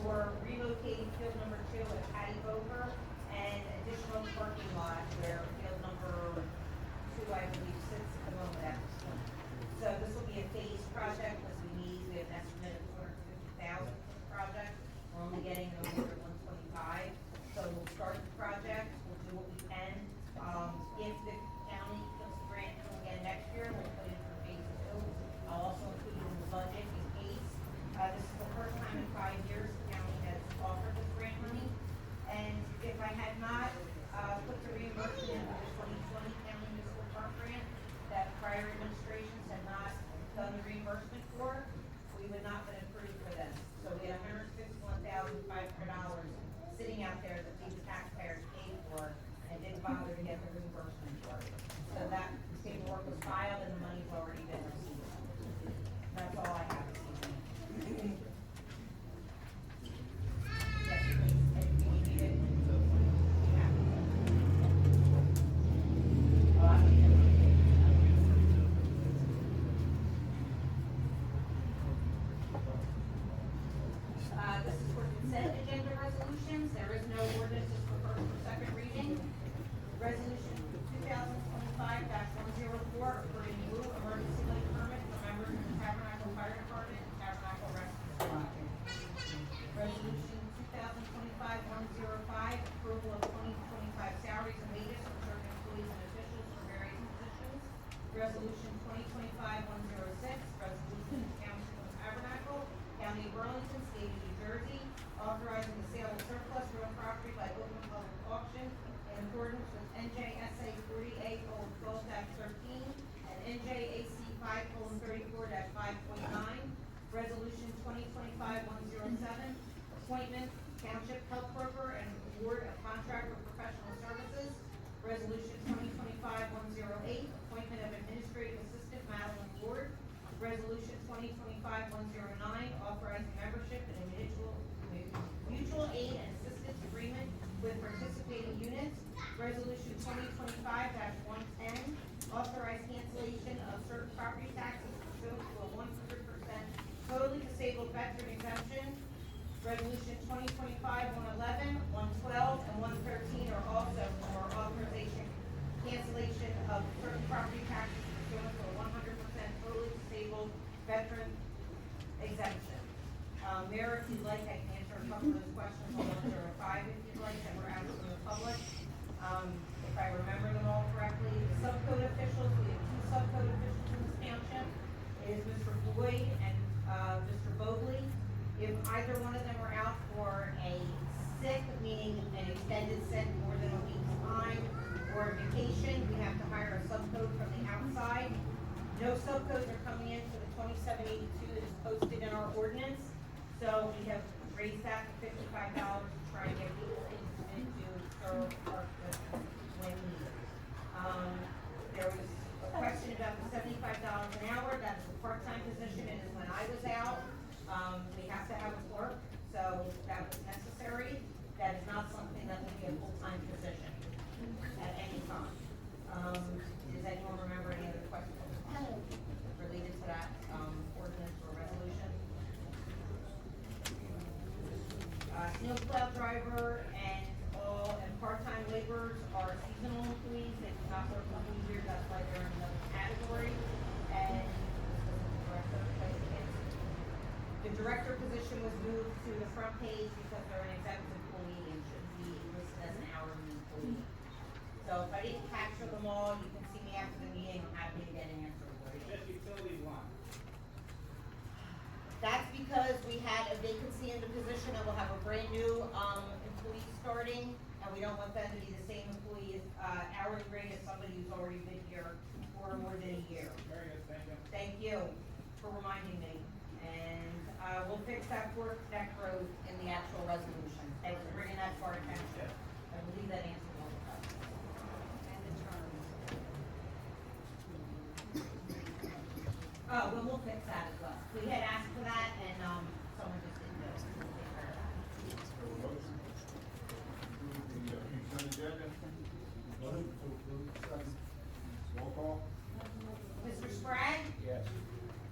for relocating field number 2 at Patty Bover and additional parking lot where field number 2, I believe, sits at the moment at this point. So this will be a phased project, because we have an estimate of 250,000 for the project. We're only getting an award of 125. So we'll start the project, we'll do what we can. If the county gives the grant again next year, we'll put in for phase 2. I'll also include it in the budget in case. This is the first time in 5 years the county has offered this grant money. And if I had not, put the reimbursement into the 2020 county municipal park grant that prior administrations had not done the reimbursement for, we would not have been approved for this. So we had $151,500 sitting out there that we, the taxpayers, paid for and didn't bother to get the reimbursement for. So that paperwork was filed and the money's already been received. That's all I have this evening. Yes, please, if you need it. Yeah. Oh, I need it. This is for consent agenda resolutions. There is no ordinances for first or second reading. Resolution 2025-104, approving new emergency light permit for members of the Tabernacle Fire Department and Tabernacle Rescue Squad. Resolution 2025-105, approval of 2025 salaries and wages for certain employees and officials for various positions. Resolution 2025-106, resolution of Township of Tabernacle, County of Burlington, State of New Jersey, authorizing the sale of surplus real property by open public auction in accordance with NJSA 48:12-13 and NJAC 5:34-5.9. Resolution 2025-107, appointment Township Health Broker and award of contract for professional services. Resolution 2025-108, appointment of Administrative Assistant Madeline Ward. Resolution 2025-109, authorizing membership in a mutual aid and assistance agreement Resolution 2025-111, 112, and 113 are also for authorization cancellation of certain property taxes pursuant to a 100% totally disabled veteran exemption. Mayor, if you'd like, I can answer a couple of those questions on 105 if you'd like, that were asked from the public. If I remember them all correctly, the subcode officials, we have two subcode officials in this township. It is Mr. Boyd and Mr. Bogley. If either one of them are out for a sick, meaning an extended sick more than a week's time, or a vacation, we have to hire a subcode from the outside. No subcodes are coming in for the 2782 that is posted in our ordinance. So we have raised that to $55 to try and get people in to serve our citizens when needed. There was a question about the $75 an hour. That is a part-time position. It is when I was out. We have to have a clerk, so that was necessary. That is not something that would be a full-time position at any time. Does anyone remember any other questions related to that ordinance or resolution? Snowplow driver and part-time laborers are seasonal employees. They do not work the whole year. That's why they're in another category. And the director position was moved to the front page because they're an exempt employee and should be listed as an hourly employee. So if I didn't capture them all, you can see me after the meeting. I'm happy to get an answer for you. Just utility one. That's because we had a vacancy in the position and we'll have a brand new employee starting, and we don't want them to be the same employee hourly rate as somebody who's already been here for more than a year. Very good, thank you. Thank you for reminding me. And we'll fix that Fork Neck Road in the actual resolution. Thanks for bringing that to our attention. I believe that answers all the questions. And the terms. Oh, well, we'll fix that as well. We had asked for that and someone just didn't do it. We'll take care of that. Roll call? Mr. Sprague? Yes.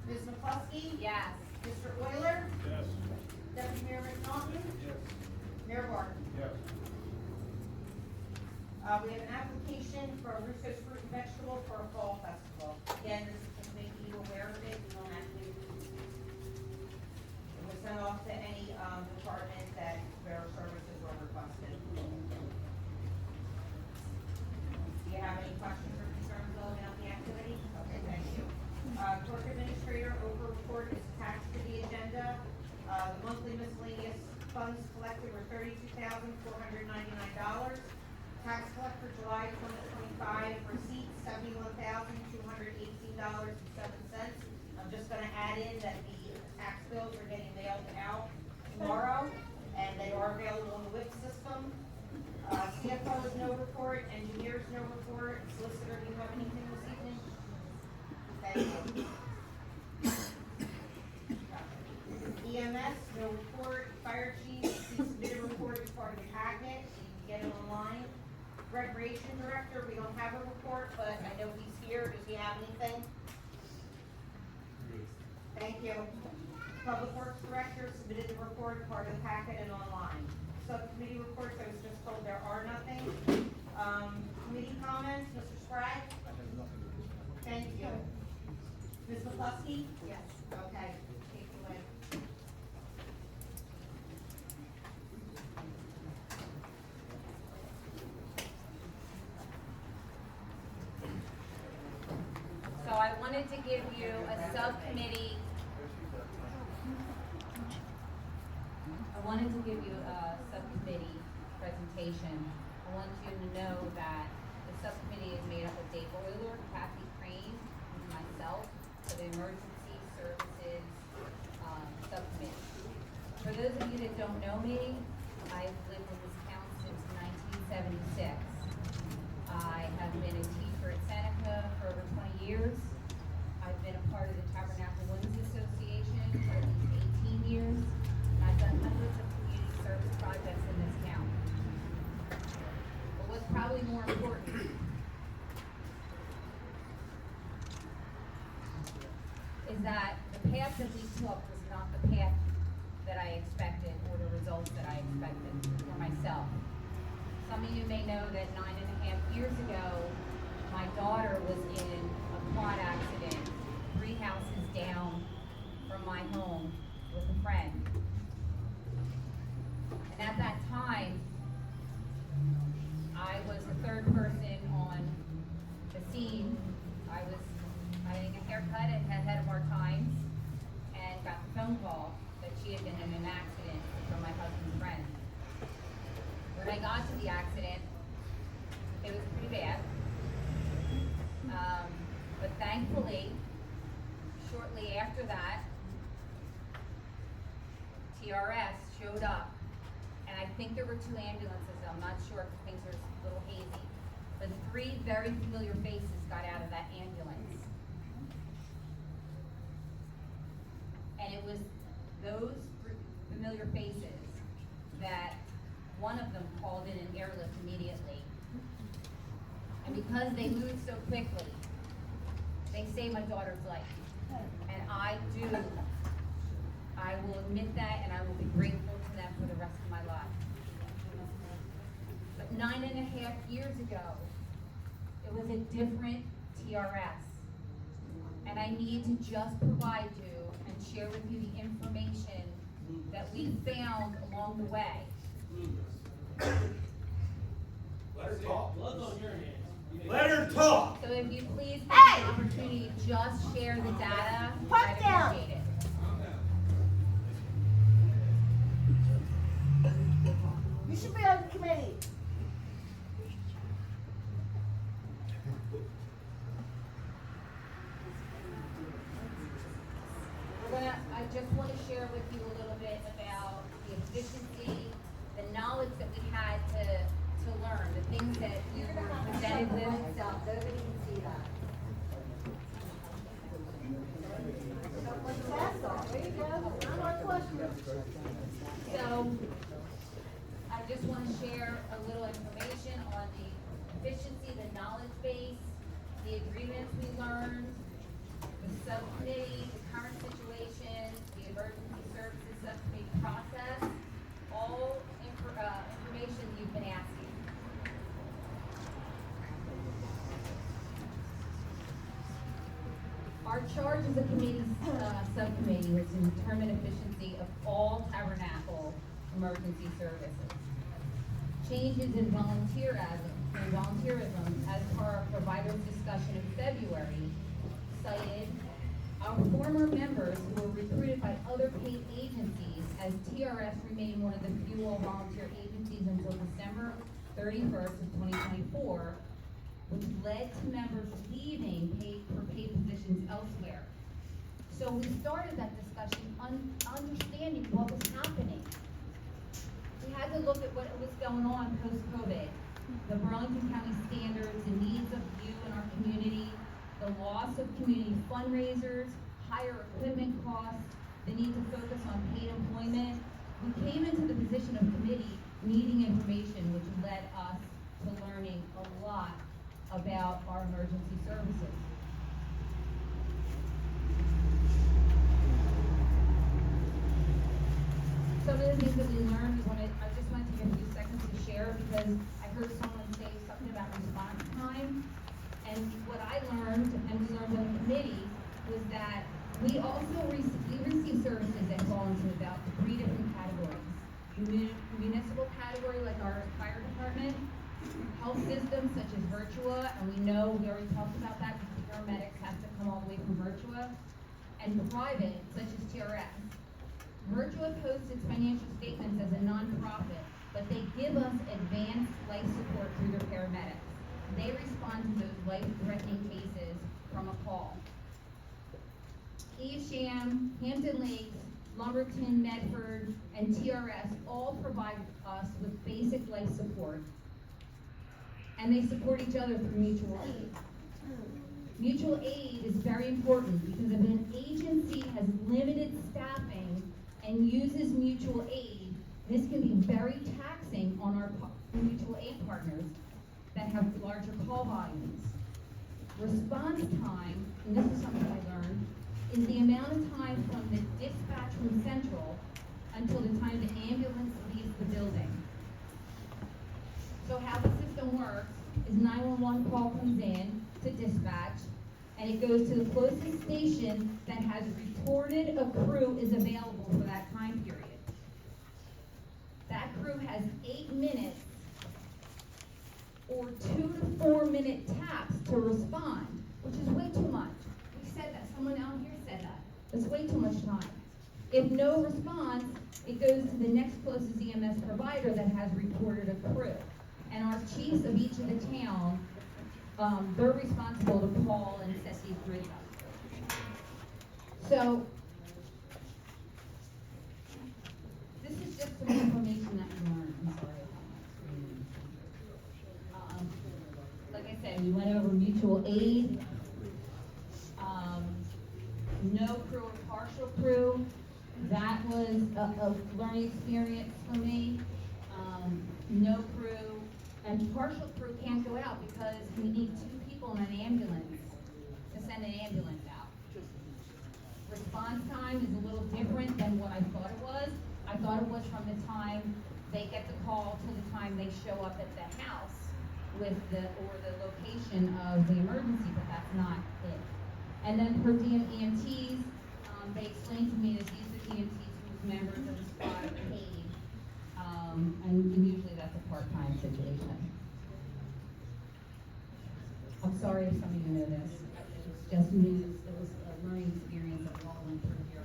Ms. McCluskey? Yes. Mr. Euler? Yes. Deputy Mayor McNaughton? Yes. Mayor Barton? Yes. We have an application for Russo's Fruit and Vegetable for a fall festival. Again, this is to make you aware of it. We don't actually, it was sent off to any department that their services were requested. Do you have any questions or concerns about the activity? Okay, thank you. Clerk Administrator, over report is attached to the agenda. The monthly miscellaneous funds collected were $32,499. Tax collector July 2025 receipts $71,218.07. I'm just gonna add in that the tax bills are getting mailed out tomorrow, and they are available in the WIP system. CFO is no report, engineers no report, solicitor, do you have anything this evening? Thank you. EMS, no report. Fire chief, he submitted a report as part of the packet, so you can get it online. Recreation director, we don't have a report, but I know he's here. Does he have anything? Thank you. Public Works director submitted the report, part of the packet and online. Subcommittee reports, I was just told there are nothing. Committee comments, Mr. Sprague? Thank you. Ms. McCluskey? Yes. Okay, take it away. So I wanted to give you a subcommittee. Presentation. I want you to know that the subcommittee is made up of Dave Euler, Kathy Crane, and myself for the Emergency Services Subcommittee. For those of you that don't know me, I've lived in this town since 1976. I have been a teacher at Seneca for over 20 years. I've been a part of the Tabernacle Women's Association for at least 18 years. I've done hundreds of community service projects in this town. But what's probably more important is that the path that we took was not the path that I expected or the else that I expected for myself. Some of you may know that 9.5 years ago, my daughter was in a quad accident 3 houses down from my home with a friend. And at that time, I was the third person on the scene. I was getting a haircut and had had more times, and got the phone call that she had been in an accident from my husband's friend. When I got to the accident, it was pretty bad. But thankfully, shortly after that, TRS showed up, and I think there were 2 ambulances. I'm not sure because things are a little hazy. But 3 very familiar faces got out of that ambulance. And it was those familiar faces that one of them called in an airlift immediately. And because they moved so quickly, they saved my daughter's life. And I will admit that, and I will be grateful to them for the rest of my life. But 9.5 years ago, it was a different TRS. And I need to just provide you and share with you the information that we found along the way. Let her talk. Blood's on your hands. Let her talk. So if you please take the opportunity to just share the data, I'd appreciate it. You should be on the committee. I just want to share with you a little bit about the efficiency, the knowledge that we had to learn, the things that we were presented with. Nobody can see that. That's all. There you go. No more questions. So, I just want to share a little information on the efficiency, the knowledge base, the agreements we learned, the subcommittee, the current situation, the emergency services subcommittee process, all information you've been asking. Our charge as a committee, subcommittee is to determine efficiency of all Tabernacle emergency services. Changes in volunteerism, as per our provider's discussion in February, cited our former members who were recruited by other paid agencies, as TRS remained one of the few all-volunteer agencies until December 31st of 2024, which led to members leaving paid positions elsewhere. So we started that discussion understanding what was happening. We had to look at what was going on post-COVID, the Burlington County standards, the needs of you and our community, the loss of community fundraisers, higher equipment costs, the need to focus on paid employment. We came into the position of committee needing information, which led us to learning a lot about our emergency services. Some of the things that we learned, I just wanted to give a few seconds to share because I heard someone say something about response time. And what I learned, and we learned on the committee, was that we receive services that fall into about 3 different categories. Municipal category, like our fire department, health systems such as Virtua, and we already talked about that because paramedics have to come all the way from Virtua, and private, such as TRS. Virtua posts its financial statements as a nonprofit, but they give us advanced life support through their paramedics. They respond to those life-threatening cases from a call. Evesham, Hampton Lakes, Lumberton, Medford, and TRS all provide us with basic life support. And they support each other through mutual aid. Mutual aid is very important because if an agency has limited staffing and uses mutual aid, this can be very taxing on our mutual aid partners that have larger call volumes. Response time, and this is something I learned, is the amount of time from the dispatch from Central until the time the ambulance leaves the building. So how the system works is 911 call comes in to dispatch, and it goes to the closest station that has reported a crew is available for that time period. That crew has 8 minutes or 2 to 4 minute taps to respond, which is way too much. We said that, someone out here said that. That's way too much time. If no response, it goes to the next closest EMS provider that has reported a crew. And our chiefs of each of the town, they're responsible to call and set these grids up. So, this is just some information that we learned. I'm sorry about my screen. Like I said, we went over mutual aid, no crew or partial crew. That was a learning experience for me. No crew, and partial crew can't go out because we need 2 people in an ambulance to send an ambulance out. Response time is a little different than what I thought it was. I thought it was from the time they get the call to the time they show up at the house with the location of the emergency, but that's not it. And then per diem EMTs, they explained to me that these are EMTs whose members of the squad are paid, and usually that's a part-time situation. I'm sorry if some of you know this. It's just news. It was a learning experience that we all went through here.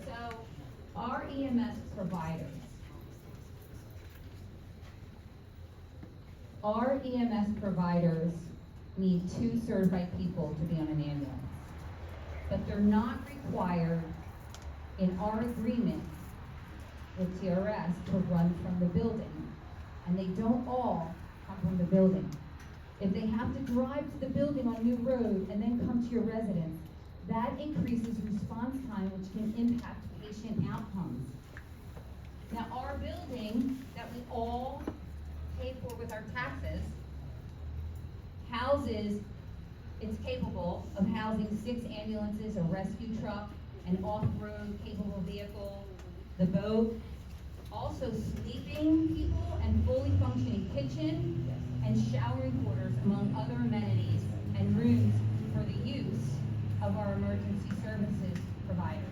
So, our EMS providers. Our EMS providers need 2 certified people to be on an ambulance. But they're not required in our agreement with TRS to run from the building. And they don't all come from the building. If they have to drive to the building on New Road and then come to your residence, that increases response time, which can impact patient outcomes. Now, our building that we all pay for with our taxes houses, it's capable of housing 6 ambulances, a rescue truck, an off-road capable vehicle, the boat, also sleeping people and fully functioning kitchen and showering quarters, among other amenities and rooms for the use of our emergency services providers.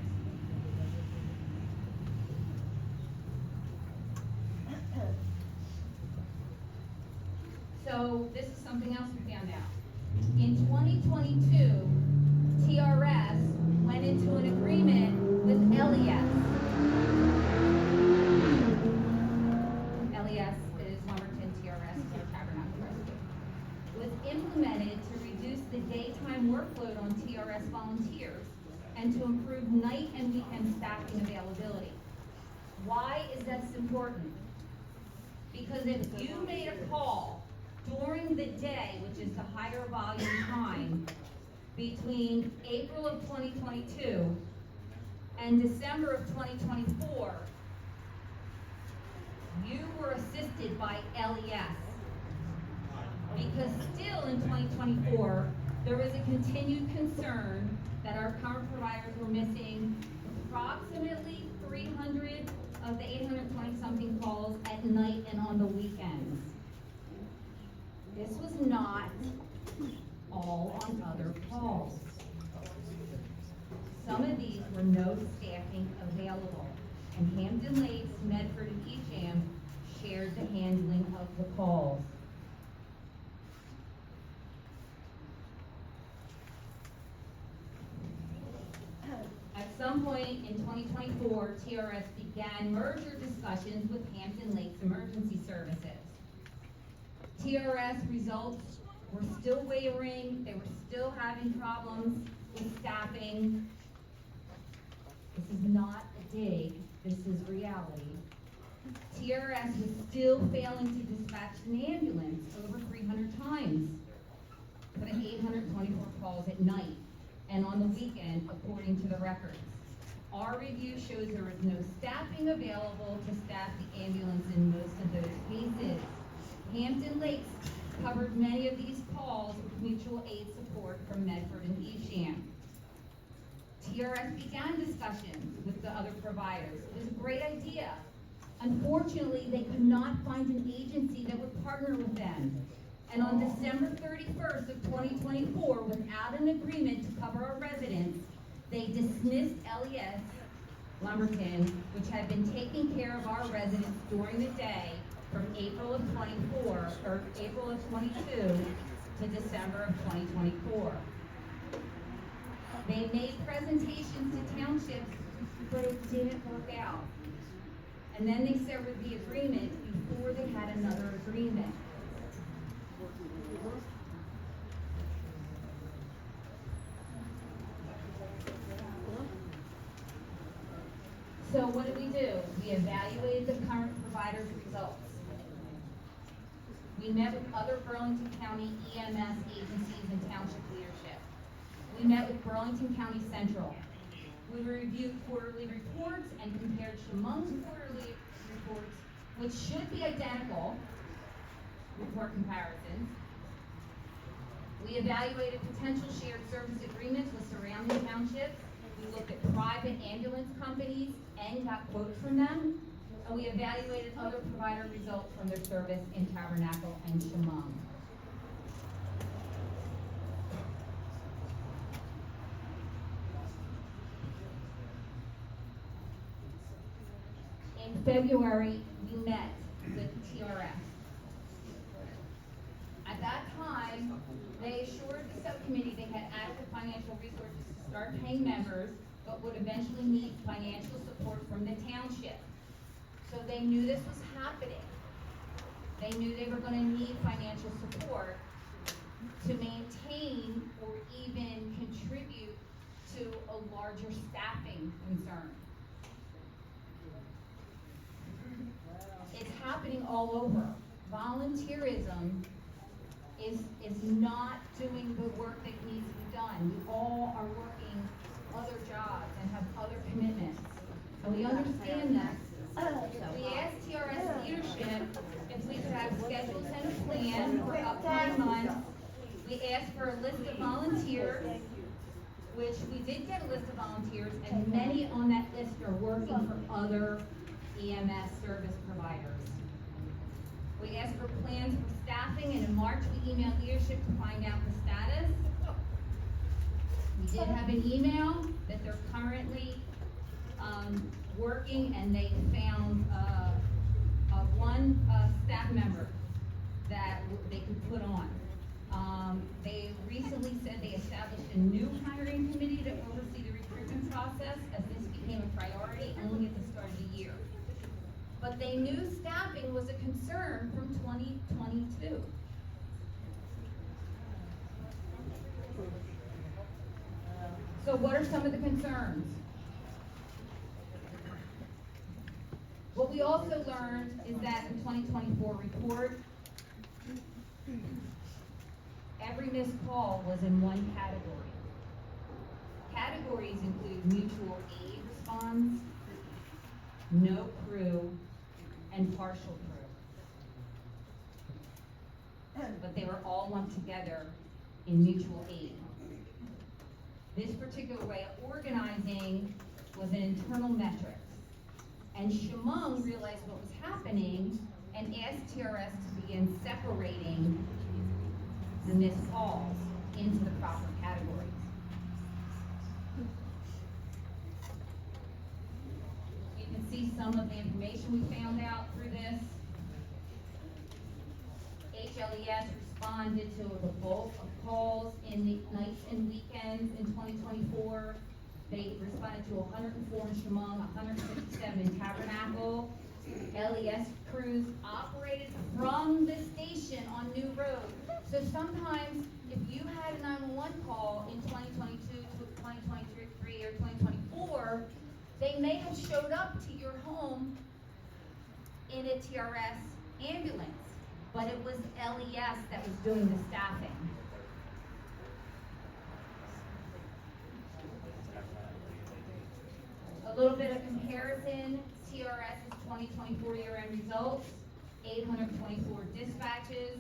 So this is something else we found out. In 2022, TRS went into an agreement with LES. LES is Lumberton TRS, or Tabernacle Rescue. Was implemented to reduce the daytime workload on TRS volunteers and to improve night and weekend staffing availability. Why is this important? Because if you made a call during the day, which is the higher volume time, between April of 2022 and December of 2024, you were assisted by LES. Because still in 2024, there was a continued concern that our current providers were missing approximately 300 of the 820-something calls at night and on the weekends. This was not all on other calls. Some of these were no staffing available, and Hampton Lakes, Medford, and Eacham shared the handling of the calls. At some point in 2024, TRS began merger discussions with Hampton Lakes Emergency Services. TRS results were still wavering, they were still having problems with staffing. This is not a dig, this is reality. TRS was still failing to dispatch an ambulance over 300 times for the 824 calls at night and on the weekend, according to the records. Our review shows there was no staffing available to staff the ambulance in most of those cases. Hampton Lakes covered many of these calls with mutual aid support from Medford and Eacham. TRS began discussions with the other providers. It was a great idea. Unfortunately, they could not find an agency that would partner with them. And on December 31st of 2024, without an agreement to cover our residents, they dismissed LES Lumberton, which had been taking care of our residents during the day from April of 24, or April of 22 to December of 2024. They made presentations to townships, but it didn't work out. And then they severed the agreement before they had another agreement. So what did we do? We evaluated the current provider's results. We met with other Burlington County EMS agencies and township leadership. We met with Burlington County Central. We reviewed quarterly reports and compared Chemung's quarterly reports, which should be identical, report comparisons. We evaluated potential shared service agreements with surrounding townships. We looked at private ambulance companies and got quotes from them. And we evaluated other provider results from their service in Tabernacle and Chemung. In February, we met with TRS. At that time, they assured the subcommittee they had adequate financial resources to start paying members, but would eventually need financial support from the township. So they knew this was happening. They knew they were going to need financial support to maintain or even contribute to a larger staffing concern. It's happening all over. Volunteerism is not doing the work that needs to be done. We all are working other jobs and have other commitments. And we understand that. We asked TRS leadership if we could have schedules and a plan for upcoming months. We asked for a list of volunteers, which we did get a list of volunteers, and many on that list are working for other EMS service providers. We asked for plans for staffing, and in March we emailed leadership to find out the status. We did have an email that they're currently working, and they found one staff member that they could put on. They recently said they established a new hiring committee to oversee the recruitment process, as this became a priority only at the start of the year. But they knew staffing was a concern from 2022. So what are some of the concerns? What we also learned is that in the 2024 report, every missed call was in one category. Categories include mutual aid response, no crew, and partial crew. But they were all lumped together in mutual aid. This particular way of organizing was an internal metric. And Chemung realized what was happening and asked TRS to begin separating the missed calls into the proper categories. You can see some of the information we found out through this. HLES responded to the bulk of calls in the nights and weekends in 2024. They responded to 104 in Chemung, 157 in Tabernacle. LES crews operated from the station on New Road. So sometimes, if you had a 911 call in 2022, 2023, or 2024, they may have showed up to your home in a TRS ambulance, but it was LES that was doing the staffing. A little bit of comparison, TRS's 2024 year-end results, 824 dispatches,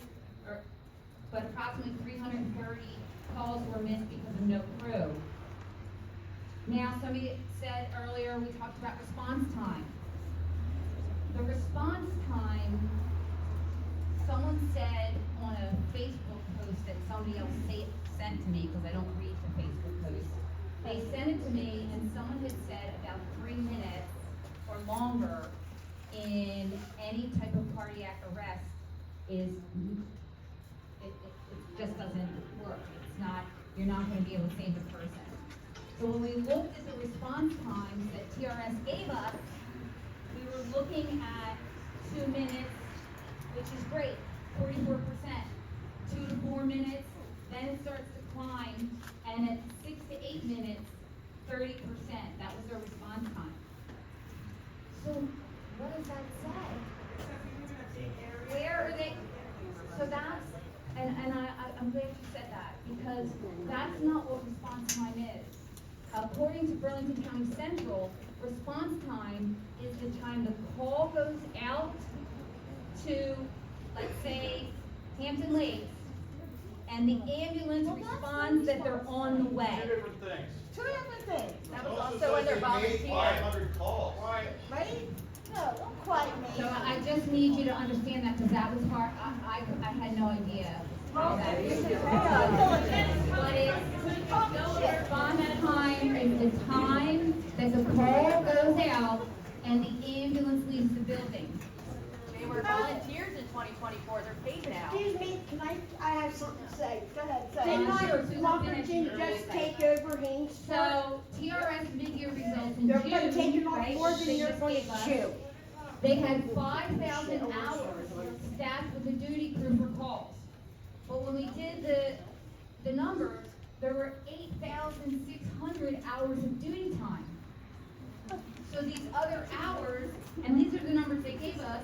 but approximately 330 calls were missed because of no crew. Now, somebody said earlier, we talked about response time. The response time, someone said on a Facebook post that somebody else sent to me, because I don't read the Facebook posts. They sent it to me, and someone had said about 3 minutes or longer in any type of cardiac arrest is, it just doesn't work. It's not, you're not going to be able to save the person. So when we looked at the response times that TRS gave us, we were looking at 2 minutes, which is great, 44%. 2 to 4 minutes, then it starts to climb, and at 6 to 8 minutes, 30%. That was their response time. So what does that say? Where are they? So that's, and I'm glad you said that, because that's not what response time is. According to Burlington County Central, response time is the time the call goes out to, let's say, Hampton Lakes, and the ambulance responds that they're on the way. Two different things. Two different things. That was also under volunteer. 500 calls. Right? No, don't quite me. So I just need you to understand that, because that was hard, I had no idea how that is. But it's response time is the time that the call goes out and the ambulance leaves the building. They were volunteers in 2024, they're paid now. Excuse me, I have something to say. Go ahead, say. Didn't Didn't Susan Washington finish? just take over Haynes? So TRS mid-year results in They're June, taking off right, more which than they you're just going gave us. to. They had 5,000 hours staffed with a duty crew for calls. But when we did the numbers, there were 8,600 hours of duty time. So these other hours, and these are the numbers they gave us,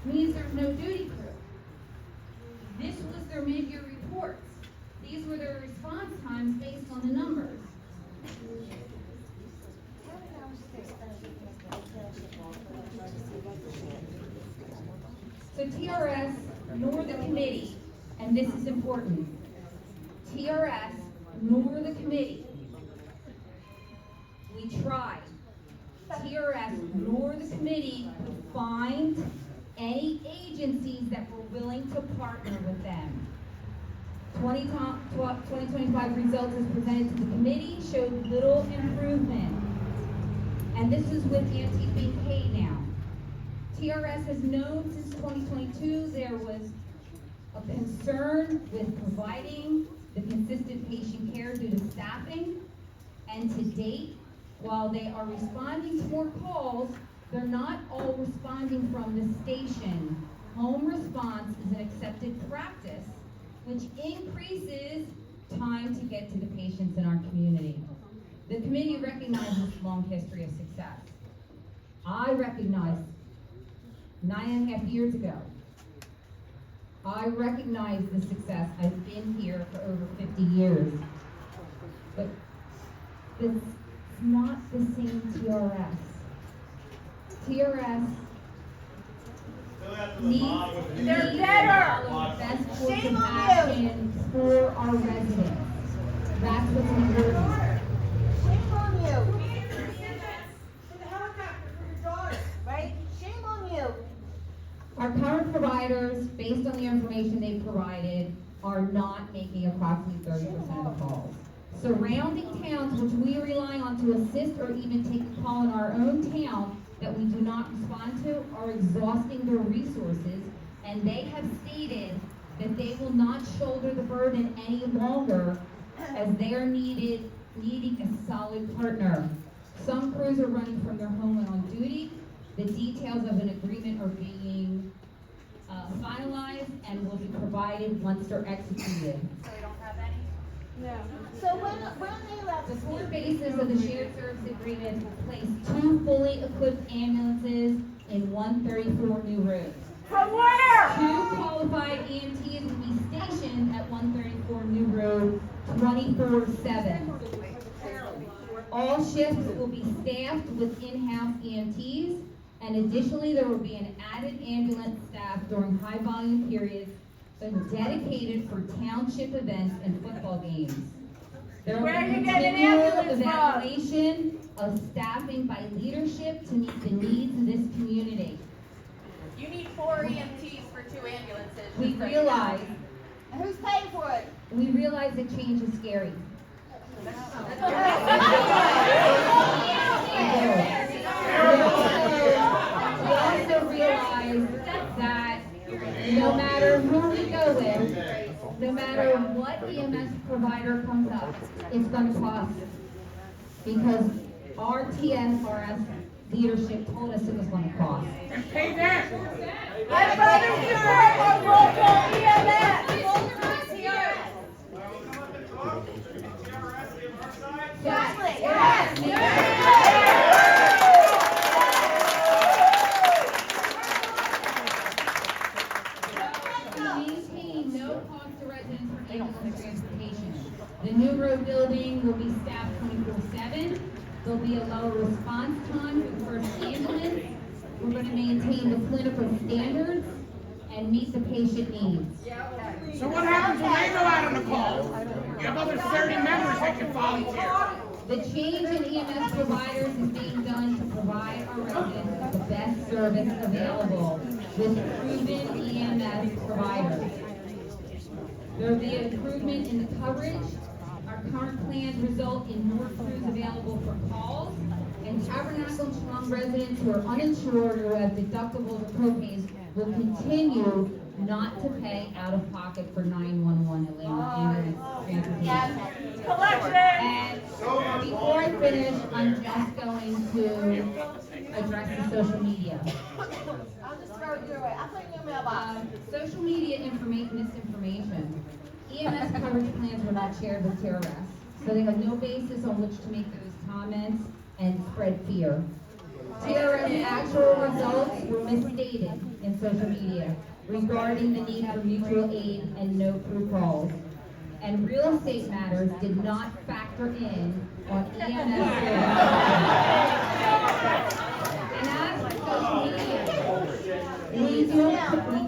means there's no duty crew. This was their mid-year reports. These were their response times based on the numbers. So TRS, nor the committee, and this is important, TRS, nor the committee, we tried. TRS, nor the committee could find any agencies that were willing to partner with them. 2025 results as presented to the committee showed little improvement. And this is with EMTs being paid now. TRS has known since 2022 there was a concern with providing the consistent patient care due to staffing. And to date, while they are responding to more calls, they're not all responding from the station. Home response is an accepted practice, which increases time to get to the patients in our community. The committee recognizes long history of success. I recognize 9.5 years ago, I recognize the success. I've been here for over 50 years. But it's not the same TRS. TRS needs They're better. best course Shame of on you. action for our residents. That's what's important. Shame on you. For the helicopter for your daughter, right? Shame on you. Our current providers, based on the information they've provided, are not making approximately 30% of the calls. Surrounding towns, which we rely on to assist or even take a call in our own town that we do not respond to, are exhausting their resources, and they have stated that they will not shoulder the burden any longer as they are needing a solid partner. Some crews are running from their home when on duty. The details of an agreement are being finalized and will be provided once they're executed. So we don't have any? No. So when they left The full basis of the shared service agreement will place 2 fully equipped ambulances in 134 new roads. From where? 2 qualified EMTs will be stationed at 134 New Road 24/7. All shifts will be staffed with in-house EMTs, and additionally there will be an added ambulance staff during high volume periods dedicated for township events and football games. There will Where are be you getting an continual ambulance from? evaluation of staffing by leadership to meet the needs of this community. You need 4 EMTs for 2 ambulances. We realize, And who's paying for it? we realize that change is scary. We also realize that no matter who we go with, no matter what EMS provider comes up, it's going to cost. Because our TSRS leadership told us it was going to cost. And pay them. My brother's support our local EMS. Maintain no cost to residents for ambulance transportation. The new road building will be staffed 24/7. There'll be a lower response time for the first ambulance. We're going to maintain the clinical standards and meet the patient needs. So what happens when they go out on the call? You have other 30 members that can volunteer. The change in EMS providers is being done to provide our residents with the best service available with proven EMS providers. There will be an improvement in the coverage. Our current plans result in more crews available for calls, and Tabernacle and Shalom residents who are uninsured or have deductibles or copays will continue not to pay out of pocket for 911 ambulance transportation. Collection. And before I finish, I'm just going to address the social media. I'll just throw it your way. I'll put it in your mailbox. Social media misinformation. EMS coverage plans were not shared with terrorists, so they have no basis on which to make those comments and spread fear. TRS actual results were misstated in social media regarding the need for mutual aid and no crew calls. And real estate matters did not factor in on EMS. And as for social media, we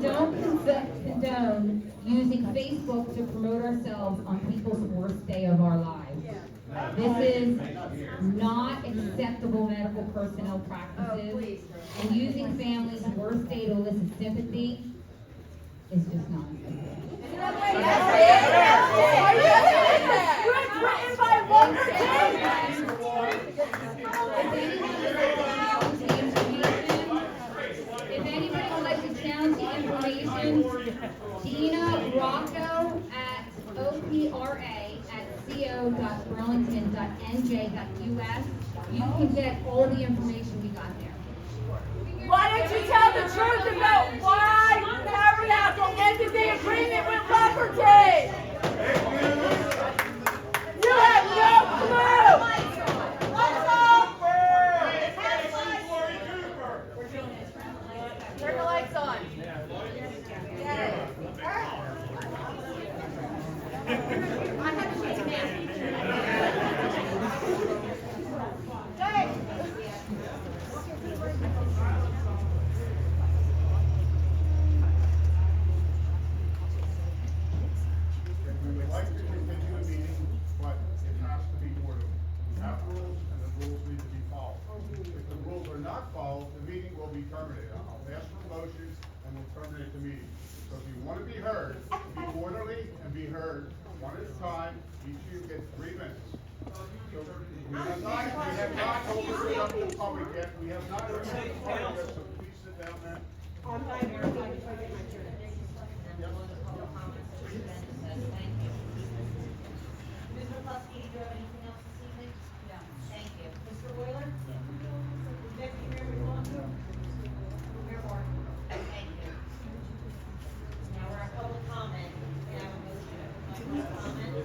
don't condone using Facebook to promote ourselves on people's worst day of our lives. This is not acceptable medical personnel practices, and using families' worst day to elicit sympathy is just not acceptable. Written by Walker King. If anybody would like to challenge the information, Dina Rocco at opra@co.burlington.nj.us. You can get all the information we got there. Why don't you tell the truth about why Tabernacle ended the agreement with Liberty? You have no clue! Turn the lights on. We would like to continue the meeting, but it has to be orderly. We have rules, and the rules need to be followed. If the rules are not followed, the meeting will be terminated. I'll ask for motions, and we'll terminate the meeting. So if you want to be heard, be orderly and be heard one at a time. Each of you gets 3 minutes. We have not opened it up to the public yet. We have not opened it up to the public yet, so please sit down, ma'am. I'm fine, we're fine, before I get my turn. And then we'll just public comments at the end, and then thank you. Ms. McCluskey, do you have anything else this evening? No. Thank you. Mr. Euler? No. Deputy Mayor McClung? Mayor Moore? Thank you. Now we're at public comment. We have a motion. Public comment.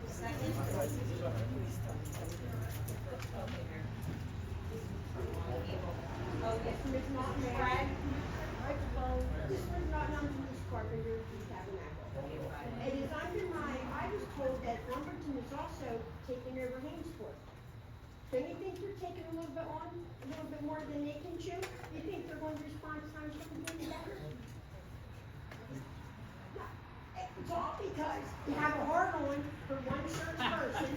Second? Okay, Mayor. Okay, Ms. Montman. Brad? Microphone. This was not known to Ms. Carpenter to Tabernacle. It is under I was told that Lumberton is also taking over Hainsport. Don't you think they're taking a little bit more than they can chew? You think they're going to respond to Township completely better? No. It's all because you have a hard on for one church person.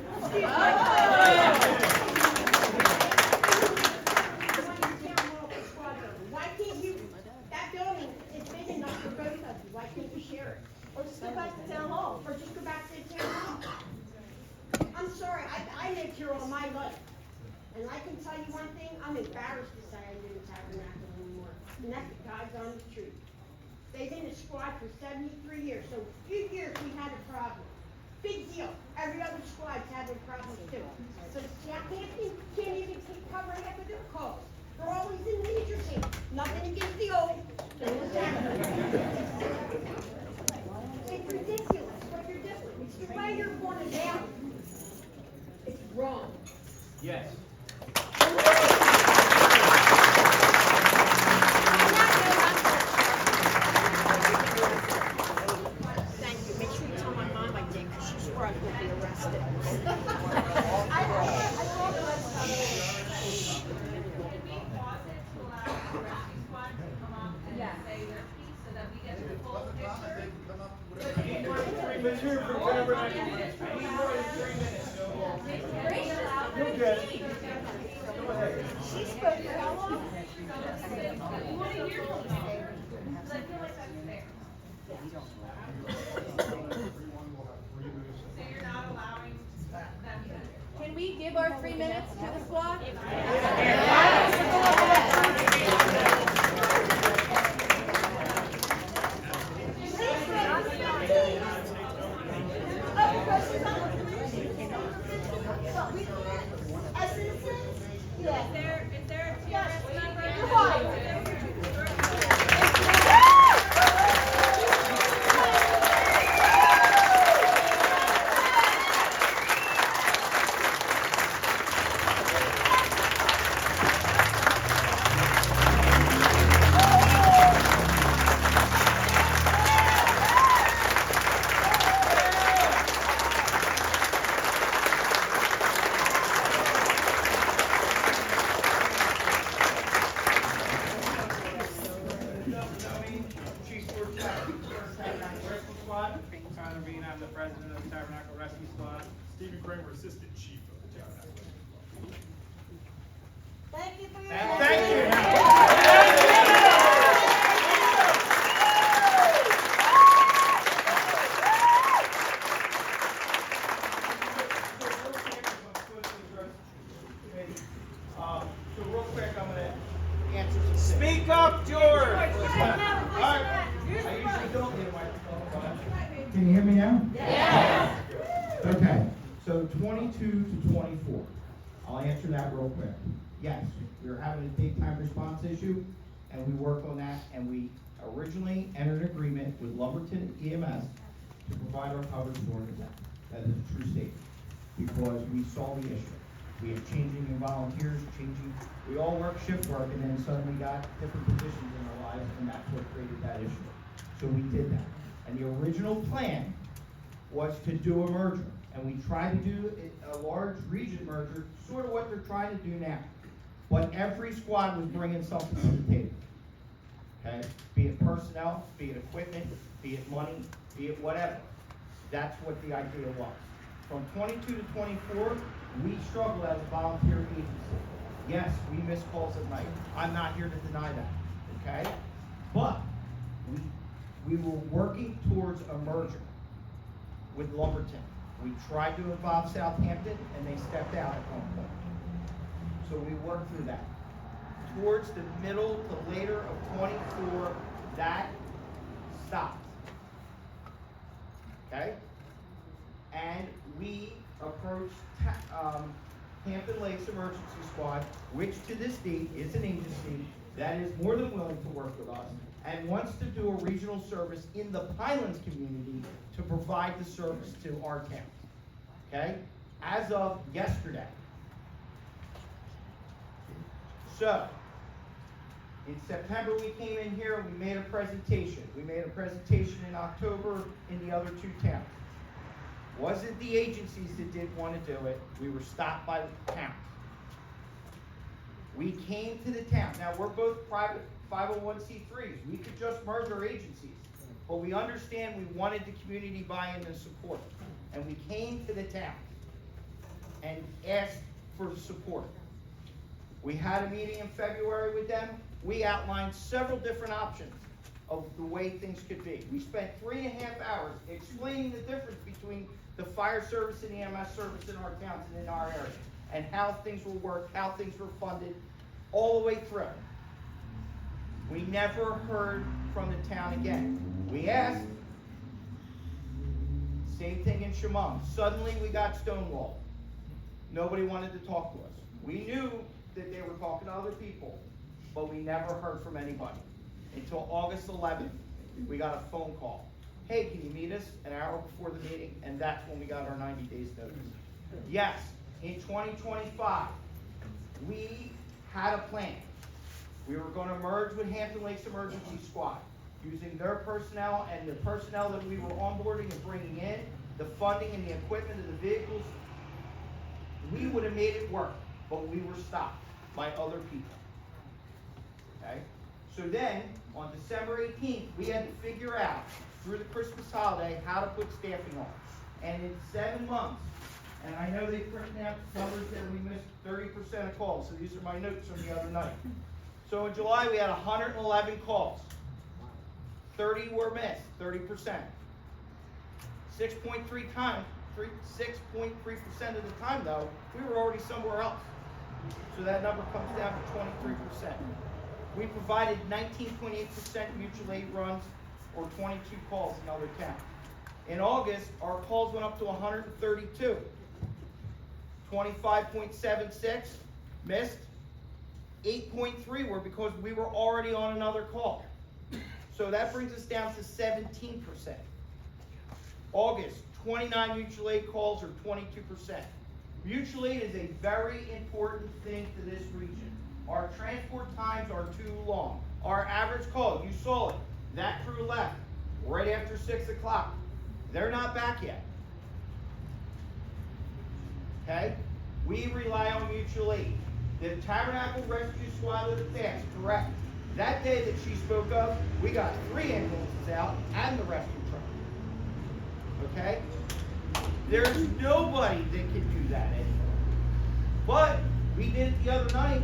Why can't you, that building is big enough for both of you, why can't you share it? Or just go back to town hall, or just go back to the town hall. I'm sorry, I lived here all my life. And I can tell you one thing, I'm embarrassed to say I live in Tabernacle anymore. And that's the God's honest truth. They've been a squad for 73 years, so few years we had a problem. Big deal. Every other squad's having problems too. So Southampton can't even cover half of their calls. They're always in major team. Nothing against the old. It's ridiculous what you're doing. It's the way you're going about. It's wrong. Yes. Thank you. Make sure you tell my mom I did, because she's probably going to be arrested. Let's hear it from Tabernacle. I need more than 3 minutes. You're good. Go ahead. She spoke for how long? Can we give our 3 minutes to the squad? As citizens? Yeah. Is there a TRS member? I'm the president of the Tabernacle Rescue Squad. Stephen Kramer, assistant chief of the Tabernacle. Thank you for your Thank you. So real quick, I'm going to answer some. Speak up, George. All right. I usually don't get a microphone, but Can you hear me now? Yes. Okay, so 22 to 24. I'll answer that real quick. Yes, we were having a daytime response issue, and we worked on that, and we originally entered an agreement with Lumberton EMS to provide our coverage during the day. That is a true statement, because we saw the issue. We have changing in volunteers, we all work shift work, and then suddenly got different positions in our lives, and that's what created that issue. So we did that. And the original plan was to do a merger. And we tried to do a large region merger, sort of what they're trying to do now. But every squad was bringing something to the table. Okay? Be it personnel, be it equipment, be it money, be it whatever. That's what the idea was. From 22 to 24, we struggled as a volunteer agency. Yes, we miss calls at night. I'm not here to deny that. Okay? But we were working towards a merger with Lumberton. We tried to involve Southampton, and they stepped out at one point. So we worked through that. Towards the middle to later of 24, that stopped. Okay? And we approached Hampton Lakes Emergency Squad, which to this date is an agency that is more than willing to work with us and wants to do a regional service in the Pinelands community to provide the service to our town. Okay? As of yesterday. So, in September we came in here and we made a presentation. We made a presentation in October in the other two towns. Wasn't the agencies that didn't want to do it. We were stopped by the towns. We came to the town. Now, we're both private 501c3s. We could just merge our agencies. But we understand we wanted the community buy-in and support. and we came to the towns and asked for support. We had a meeting in February with them. We outlined several different options of the way things could be. We spent 3.5 hours explaining the difference between the fire service and the EMS service in our towns and in our area, and how things will work, how things were funded, all the way through. We never heard from the town again. We asked, same thing in Chemung. Suddenly we got stonewalled. Nobody wanted to talk to us. We knew that they were talking to other people, but we never heard from anybody. Until August 11th, we got a phone call. Hey, can you meet us an hour before the meeting? And that's when we got our 90 days notice. Yes, in 2025, we had a plan. We were going to merge with Hampton Lakes Emergency Squad, using their personnel and the personnel that we were onboarding and bringing in, the funding and the equipment of the vehicles. We would have made it work, but we were stopped by other people. Okay? So then, on December 18th, we had to figure out, through the Christmas holiday, how to put staffing on. And in 7 months, and I know they printed out numbers that we missed 30% of calls, so these are my notes from the other night. So in July, we had 111 calls. 30 were missed, 30%. 6.3% of the time, though, we were already somewhere else. So that number comes down to 23%. We provided 19.8% mutual aid runs, or 22 calls in other towns. In August, our calls went up to 132. 25.76 missed. 8.3 were because we were already on another call. So that brings us down to 17%. August, 29 mutual aid calls, or 22%. Mutual aid is a very important thing to this region. Our transport times are too long. Our average call, you saw it, that crew left right after 6 o'clock. They're not back yet. Okay? We rely on mutual aid. The Tabernacle Rescue Squad of the past, correct. That day that she spoke of, we got 3 ambulances out and the rescue truck. Okay? There's nobody that can do that anymore. But we did it the other night.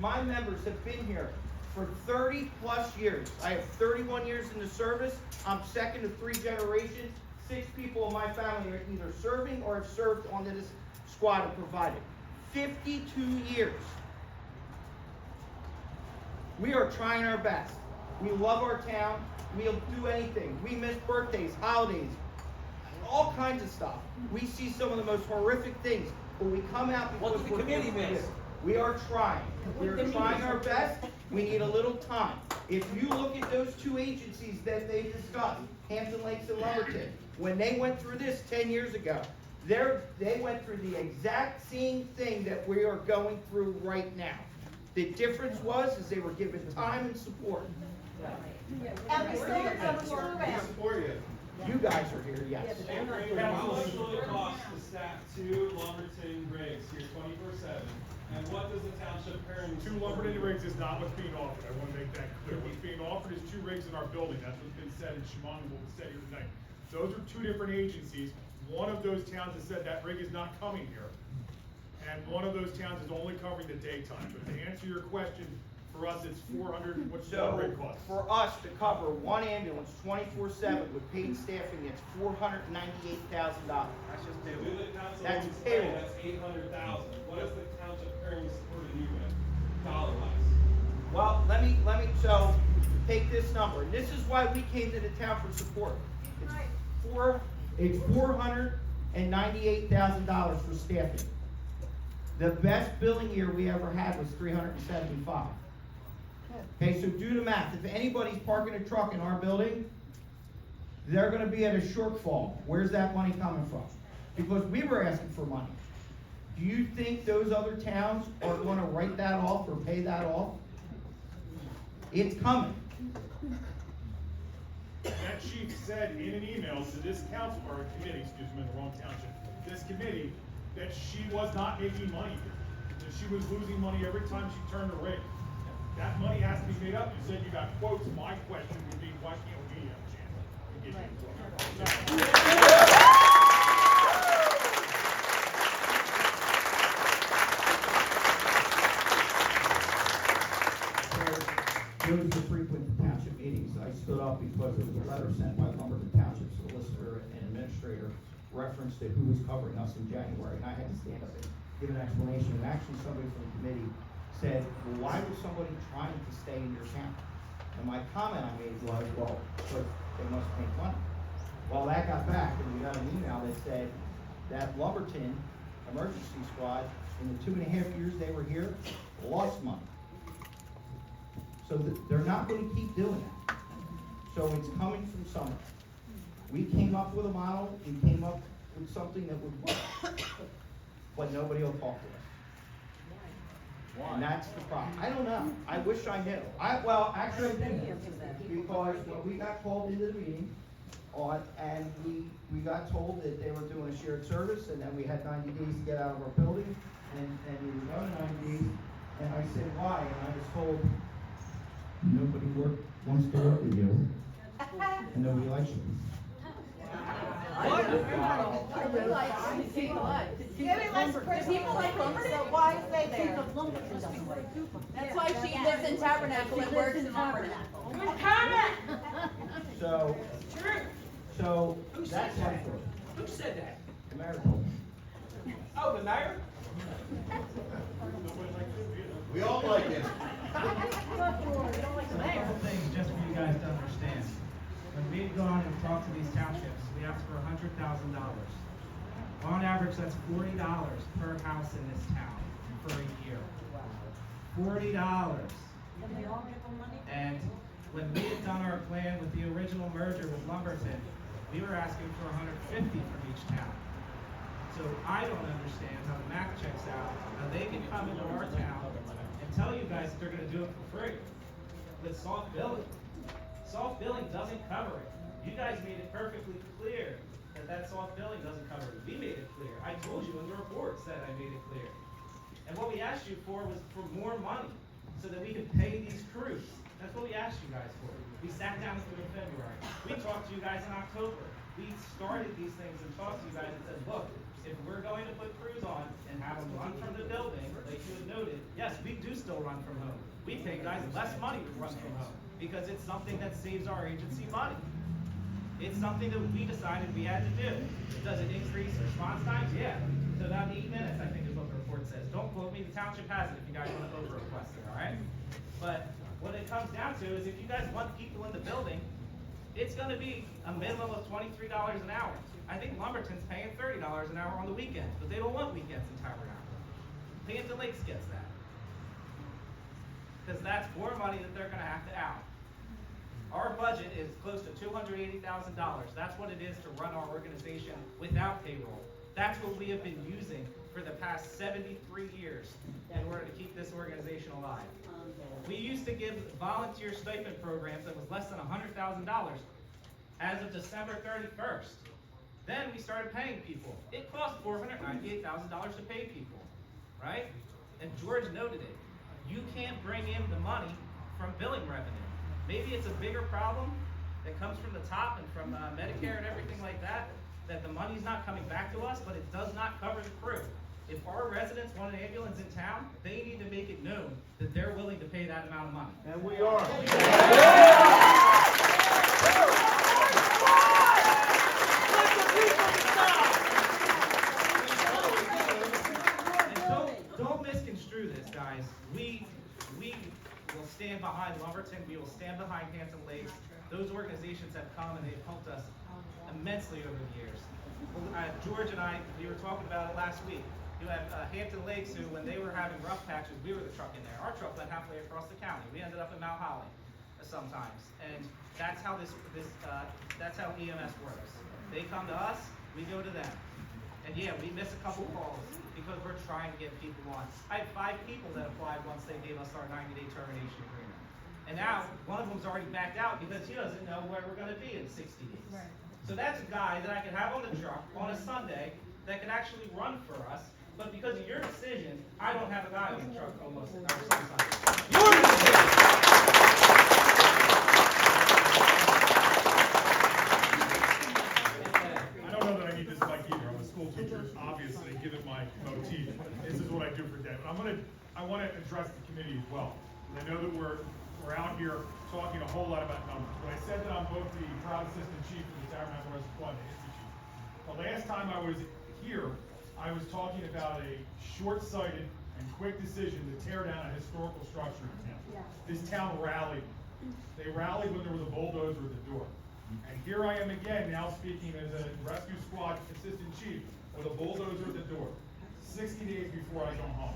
My members have been here for 30 plus years. I have 31 years in the service. I'm second of 3 generations. 6 people in my family are either serving or have served on this squad and provided. 52 years. We are trying our best. We love our town. We'll do anything. We miss birthdays, holidays, all kinds of stuff. We see some of the most horrific things, but we come out because What did the committee miss? We are trying. We are trying our best. We need a little time. If you look at those 2 agencies that they discussed, Hampton Lakes and Lumberton, when they went through this 10 years ago, they went through the exact same thing that we are going through right now. The difference was they were given time and support. And we still around. Support you. You guys are here, yes. How much will it cost to staff 2 Lumberton rigs here 24/7? And what does the township currently? 2 Lumberton rigs is not what's being offered. I want to make that clear. What's being offered is 2 rigs in our building. That's what's been said in Chemung and what was said here tonight. Those are 2 different agencies. One of those towns has said that rig is not coming here. And one of those towns is only covering the daytime. But to answer your question, for us it's 400, what's the rig cost? For us to cover 1 ambulance 24/7 with paid staffing, it's $498,000. That's just payroll. That's That's payroll. That's 800,000. What is the township currently supporting you with, dollar-wise? Well, let me, so, take this number. And this is why we came to the town for support. It's $498,000 for staffing. The best billing year we ever had was 375. Okay, so do the math. If anybody's parking a truck in our building, they're gonna be at a shortfall. Where's that money coming from? Because we were asking for money. Do you think those other towns are gonna write that off or pay that off? It's coming. That chief said in an email to this council, or committee, excuse me, in the wrong township, this committee, that she was not making money here, that she was losing money every time she turned a rig. That money has to be made up. You said you got quotes. My question would be, why can't we have a chance to get you quotes? Those who frequent the township meetings, I stood up because there was a letter sent by Lumberton Township solicitor and administrator reference to who was covering us in January, and I had to stand up and give an explanation. And actually, somebody from the committee said, well, why was somebody trying to stay in your town? And my comment I made was, well, because they must make money. Well, that got back, and we got an email that said that Lumberton Emergency Squad, in the 2.5 years they were here, lost money. So they're not going to keep doing that. So it's coming from somewhere. We came up with a model. We came up with something that would work. But nobody will talk to us. And that's the problem. I don't know. I wish I knew. Well, actually, I didn't. Because when we got called into the meeting, and we got told that they were doing a shared service, and then we had 90 days to get out of our building, and it was another 90 days. And I said, why? And I was told, nobody wants to work with you, and nobody likes you. People like Lumberton? So why stay there? That's why she lives in Tabernacle and works in Lumberton. So that's my story. Who said that? The mayor told me. Oh, the mayor? We all like it. Couple things just for you guys to understand. When we've gone and talked to these townships, we asked for $100,000. On average, that's $40 per house in this town for a year. $40. And when we had done our plan with the original merger with Lumberton, we were asking for $150 from each town. So I don't understand how the math checks out. How they can come into our town and tell you guys that they're going to do it for free with soft billing. Soft billing doesn't cover it. You guys made it perfectly clear that soft billing doesn't cover it. We made it clear. I told you in the reports that I made it clear. And what we asked you for was for more money so that we could pay these crews. That's what we asked you guys for. We sat down with you in February. We talked to you guys in October. We started these things and talked to you guys and said, look, if we're going to put crews on and have them run from the building, like you had noted, yes, we do still run from home. We pay guys less money to run from home because it's something that saves our agency money. It's something that we decided we had to do. Does it increase response times? Yeah. So about 8 minutes, I think is what the report says. Don't quote me, the township has it if you guys want to over-request it, all right? But what it comes down to is if you guys want people in the building, it's going to be a minimum of $23 an hour. I think Lumberton's paying $30 an hour on the weekends, but they don't want weekends in Tabernacle. Hampton Lakes gets that. Because that's more money that they're going to have to out. Our budget is close to $280,000. That's what it is to run our organization without payroll. That's what we have been using for the past 73 years in order to keep this organization alive. We used to give volunteer stipend programs that was less than $100,000 as of December 31st. Then we started paying people. It cost $498,000 to pay people, right? And George noted it. You can't bring in the money from billing revenue. Maybe it's a bigger problem that comes from the top and from Medicare and everything like that, that the money's not coming back to us, but it does not cover the crew. If our residents want an ambulance in town, they need to make it known that they're willing to pay that amount of money. And we are. And don't misconstrue this, guys. We will stand behind Lumberton. We will stand behind Hampton Lakes. Those organizations have come and they've helped us immensely over the years. George and I, we were talking about it last week. You have Hampton Lakes, who, when they were having rough patches, we were the truck in there. Our truck went halfway across the county. We ended up in Mount Holly sometimes, and that's how that's how EMS works. They come to us, we go to them, and yeah, we miss a couple calls because we're trying to get people on. I had 5 people that applied once they gave us our 90-day termination agreement, and now one of them's already backed out because he doesn't know where we're going to be in 60 days. Right. So that's a guy that I could have on the truck on a Sunday that could actually run for us, but because of your decision, I don't have a guy on the truck almost, or sometimes. Your decision! I don't know that I need this mic either. I'm a school teacher, obviously, given my motif. This is what I do for Deb. I want to address the committee as well. I know that we're out here talking a whole lot about numbers. When I said that I'm both the proud assistant chief of the Tabernacle Rescue Squad and the Institute chief, the last time I was here, I was talking about a short-sighted and quick decision to tear down a historical structure in town. Yeah. This town rallied. They rallied when there was a bulldozer at the door. And here I am again, now speaking as a rescue squad assistant chief with a bulldozer at the door, 60 days before I go home,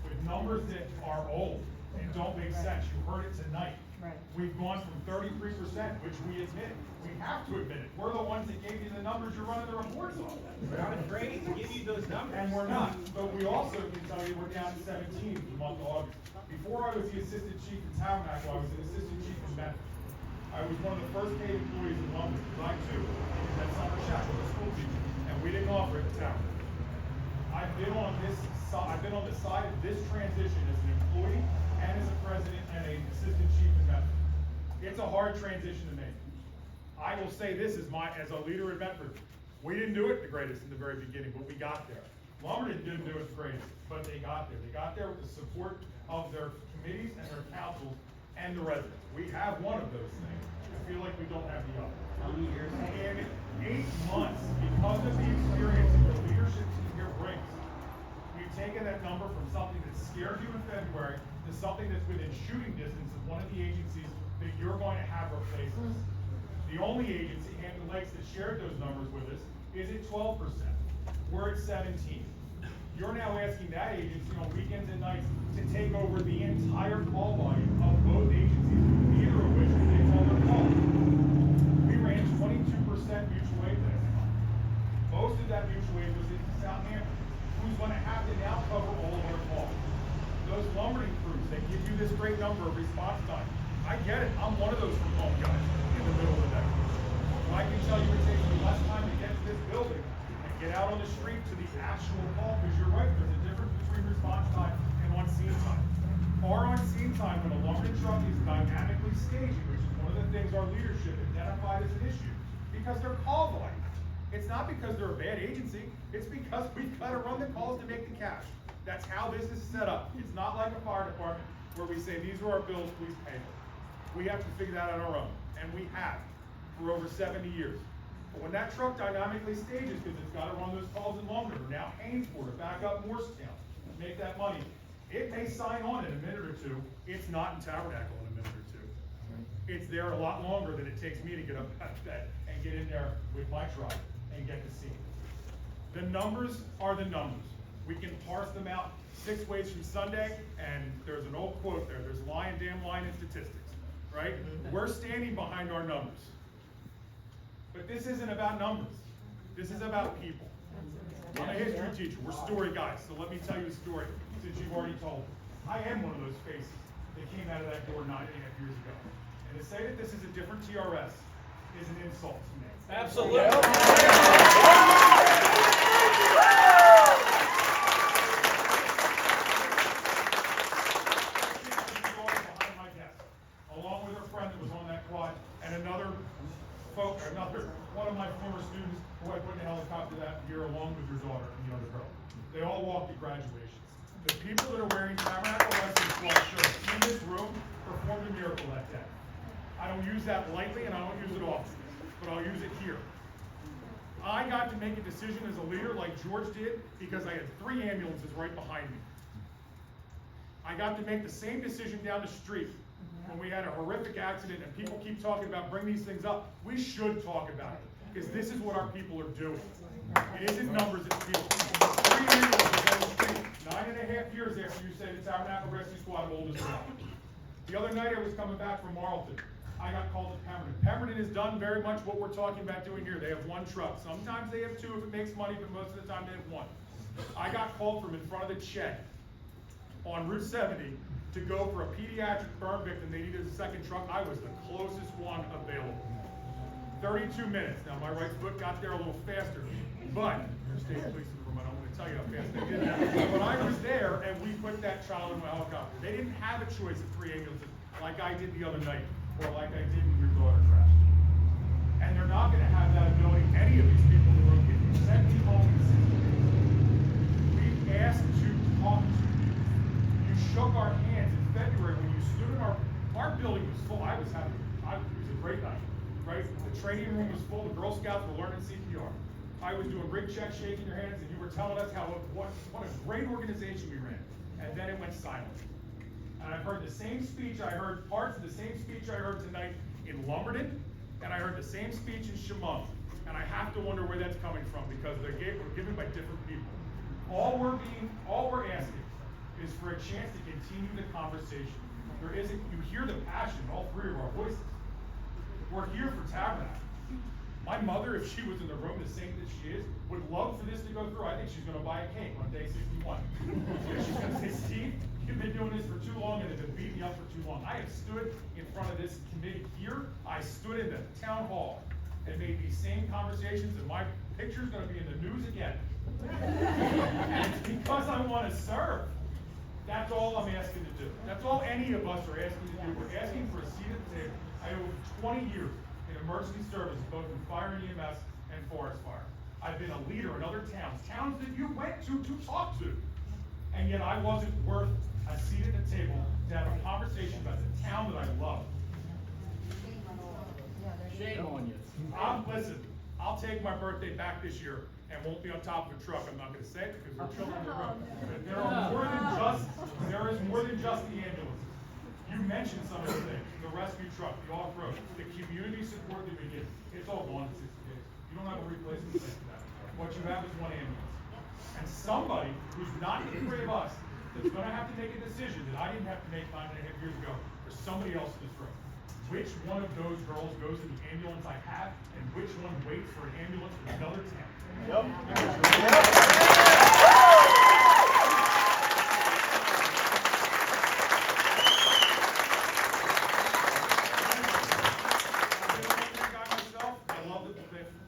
with numbers that are old and don't make sense. You heard it tonight. Right. We've gone from 33%, which we admit. We have to admit it. We're the ones that gave you the numbers you're running the reports on. We're not afraid to give you those numbers. And we're not. But we also can tell you we're down to 17 for the month of August. Before I was the assistant chief in Tabernacle, I was an assistant chief in Memphis. I was one of the first paid employees in London, because I too was at summer shack with a school teacher, and we didn't offer it to Tabernacle. I've been on this side, I've been on the side of this transition as an employee and as a president and an assistant chief in Memphis. It's a hard transition to make. I will say this as a leader in Medford, we didn't do it the greatest in the very beginning, but we got there. Lumberton didn't do it the greatest, but they got there. They got there with the support of their committees and their councils and the residents. We have one of those things. I feel like we don't have the other. In 8 months, because of the experience that the leadership team here brings, we've taken that number from something that scared you in February to something that's within shooting distance of one of the agencies that you're going to have replace us. The only agency, Hampton Lakes, that shared those numbers with us is at 12%. We're at 17. You're now asking that agency on weekends and nights to take over the entire call volume of both agencies, neither of which can take all their calls. We ran 22% mutual aid last month. Most of that mutual aid was in Southampton, who's going to have to now cover all of our calls. Those lumbering crews, they give you this great number of response time. I get it. I'm one of those from home guys in the middle of the day. Well, I can tell you it takes me less time to get to this building and get out on the street to the actual call, because you're right, there's a difference between response time and on-scene time. Our on-scene time when a lumbering truck is dynamically staging, which is one of the things our leadership identified as an issue, because they're call volume. It's not because they're a bad agency, it's because we've got to run the calls to make the cash. That's how this is set up. It's not like a fire department where we say, these are our bills, please pay them. We have to figure that out on our own, and we have for over 70 years. But when that truck dynamically stages, because it's got to run those calls in Lumberton, or now Hainsport, or back up Morristown, make that money, it may sign on in a minute or two. It's not in Tabernacle in a minute or two. It's there a lot longer than it takes me to get up out of bed and get in there with my truck and get to see it. The numbers are the numbers. We can parse them out 6 ways from Sunday, and there's an old quote there, there's line, damn line in statistics, right? We're standing behind our numbers. But this isn't about numbers. This is about people. I'm a history teacher, we're story guys, so let me tell you a story, since you've already told it. I am one of those faces that came out of that door 9.5 years ago. And to say that this is a different TRS is an insult to me. Absolutely. Along with her friend that was on that quad, and another one of my former students who I put in a helicopter that year along with your daughter and the other girl. They all walked at graduations. The people that are wearing Tabernacle Rescue Squad shirts in this room performed a miracle that day. I don't use that lightly and I don't use it often, but I'll use it here. I got to make a decision as a leader like George did because I had 3 ambulances right behind me. I got to make the same decision down the street when we had a horrific accident, and people keep talking about bring these things up. We should talk about it, because this is what our people are doing. It isn't numbers, it's people. 3 ambulances on the street, 9.5 years after you say the Tabernacle Rescue Squad of oldest one. The other night I was coming back from Marlton. I got called to Pemberton. Pemberton has done very much what we're talking about doing here. They have 1 truck. Sometimes they have 2 if it makes money, but most of the time they have 1. I got called from in front of the Chet on Route 70 to go for a pediatric burn victim. They needed a 2nd truck. I was the closest one available. 32 minutes. Now my right foot got there a little faster. But, state police in the room, I don't want to tell you how fast they did that. But I was there, and we put that child in my helicopter. They didn't have a choice of 3 ambulances like I did the other night, or like I did when your daughter crashed. And they're not going to have that ability. Any of these people in the room, if you send me home in 60 days, we've asked to talk to you. You shook our hands in February when you stood in our building was full. It was a great night, right? The training room was full. The Girl Scouts were learning CPR. I was doing rig checks, shaking your hands, and you were telling us what a great organization we ran. And then it went silent. And I've heard the same speech. I heard parts of the same speech I heard tonight in Lumberton, and I heard the same speech in Chemung. And I have to wonder where that's coming from because were given by different people. All we're asking is for a chance to continue the conversation. You hear the passion in all 3 of our voices. We're here for Tabernacle. My mother, if she was in the room, the saint that she is, would love for this to go through. I think she's going to buy a cake on day 61. She's going to say, Steve, you've been doing this for too long and have been beating me up for too long. I have stood in front of this committee here. I stood in the town hall and made these same conversations, and my picture's going to be in the news again. And it's because I want to serve. That's all I'm asking to do. That's all any of us are asking to do. We're asking for a seat at the table. I have over 20 years in emergency service, both in fire and EMS and forest fire. I've been a leader in other towns that you went to talk to. And yet I wasn't worth a seat at the table to have a conversation about the town that I love. Shame on you. Listen, I'll take my birthday back this year and won't be on top of a truck. I'm not going to say it because we're children in the room. But there is more than just the ambulance. You mentioned some of the things, the rescue truck, the off-road, the community support that we give. It's all gone in 60 days. You don't have a replacement plan for that. What you have is one ambulance. And somebody who's not in the 3 of us that's going to have to make a decision that I didn't have to make 9.5 years ago for somebody else in this room. Which one of those girls goes in the ambulance I have, and which one waits for an ambulance from another town?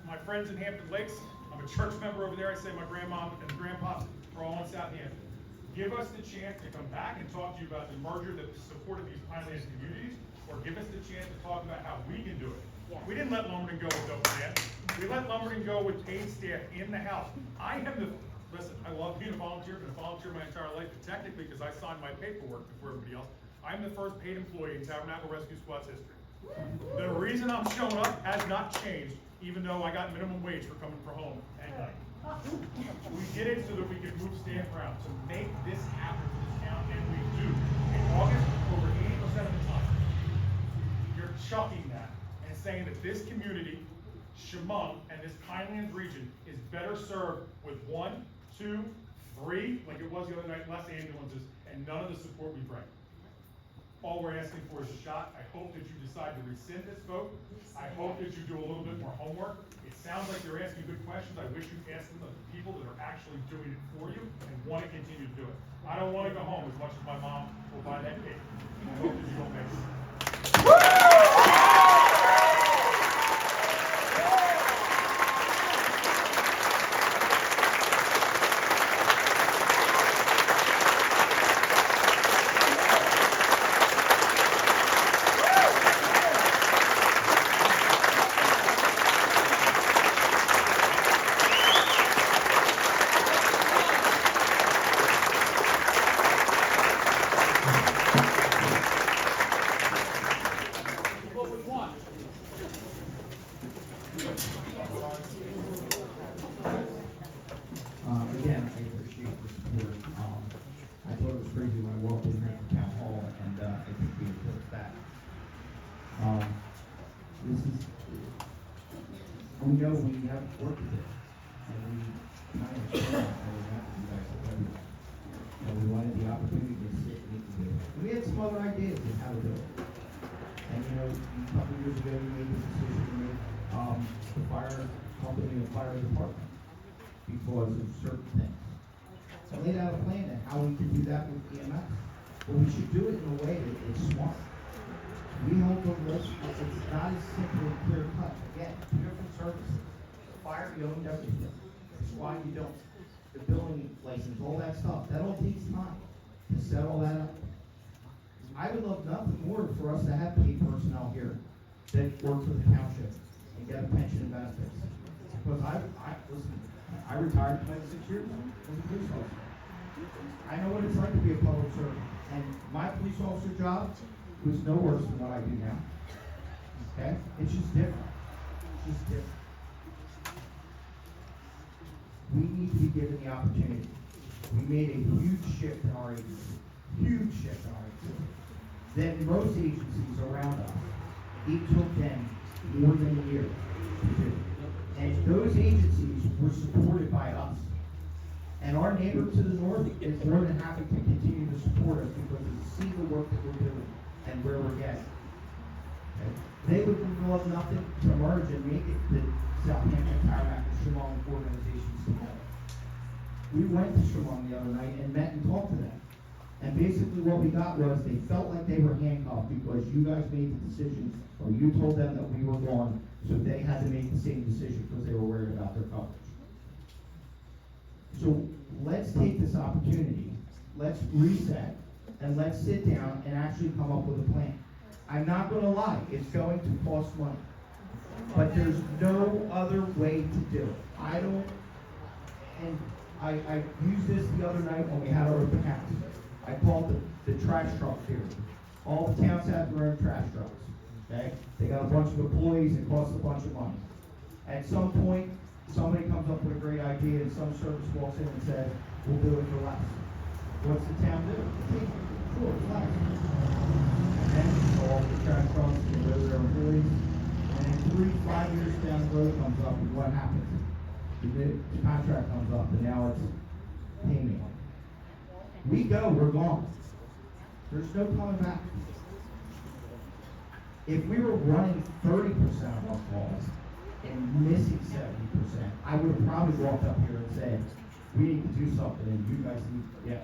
My friends in Hampton Lakes, I'm a church member over there. I say my grandma and grandpa are all in Southampton. Give us the chance to come back and talk to you about the merger that supported these Pinelands communities, or give us the chance to talk about how we can do it. Yeah. We didn't let Lumberton go with open staff. We let Lumberton go with paid staff in the house. Listen, I love being a volunteer, been a volunteer my entire life, but technically, because I signed my paperwork before everybody else, I'm the first paid employee in Tabernacle Rescue Squad's history. The reason I'm showing up has not changed, even though I got minimum wage for coming from home at night. We did it so that we could move staff around, to make this happen for this town, and we do. In August, over 80% of the time, you're chucking that and saying that this community, Chemung, and this Pinelands region is better served with 1, 2, 3, like it was the other night, less ambulances, and none of the support we bring. All we're asking for is a shot. I hope that you decide to rescind this vote. I hope that you do a little bit more homework. It sounds like you're asking good questions. I wish you'd ask them of the people that are actually doing it for you and want to continue to do it. I don't want to go home as much as my mom will buy that cake. I hope that you don't make it. Again, I appreciate the support. I thought it was crazy when I walked in here at the town hall, and I think we took that. We know we have work to do, and we kind of understand how we have to do that for everyone. We wanted the opportunity to sit and do it. We had some other ideas of how to do it. And a couple of years ago, we made the decision with the fire company and the fire department because of certain things. I laid out a plan on how we can do that with EMS. But we should do it in a way that is smart. We hold the list, it's not as simple and clear cut. Again, 2 different services. The fire, you owned everything. squad you don't, the billing license, all that stuff, that all takes time to set all that up. I would love nothing more for us to have paid personnel here that work for the township and get a pension and benefits. Because listen, I retired 26 years as a police officer. I know what it's like to be a public servant, and my police officer job was no worse than what I do now. Okay? It's just different. It's just different. We need to be given the opportunity. We made a huge shift in our agency. Huge shift in our agency. Then most agencies around us, it took them more than a year to do. And those agencies were supported by us. And our neighbor to the north is more than happy to continue to support us because they see the work that we're doing and where we're getting. Okay? They would love nothing to merge and make it the Southampton, Tabernacle, Shimon organizations together. We went to Shimon the other night and met and talked to them. And basically what we got was they felt like they were handcuffed because you guys made the decision, or you told them that we were gone, so they had to make the same decision because they were worried about their coverage. So let's take this opportunity, let's reset, and let's sit down and actually come up with a plan. I'm not going to lie, it's going to cost money. But there's no other way to do it. I used this the other night when we had our open house. I called the trash truck theory. All the towns have their own trash trucks. Okay? They got a bunch of employees, it costs a bunch of money. At some point, somebody comes up with a great idea and some service walks in and says, we'll do it for less. What's the town do? Sure, it's less. And then all the trash trucks can go to their employees. And then 3-5 years down the road comes up, and what happens? The contract comes up, and now it's payment. We go, we're gone. There's no coming back. If we were running 30% of our calls and missing 70%, I would have probably walked up here and said, we need to do something, and you guys need to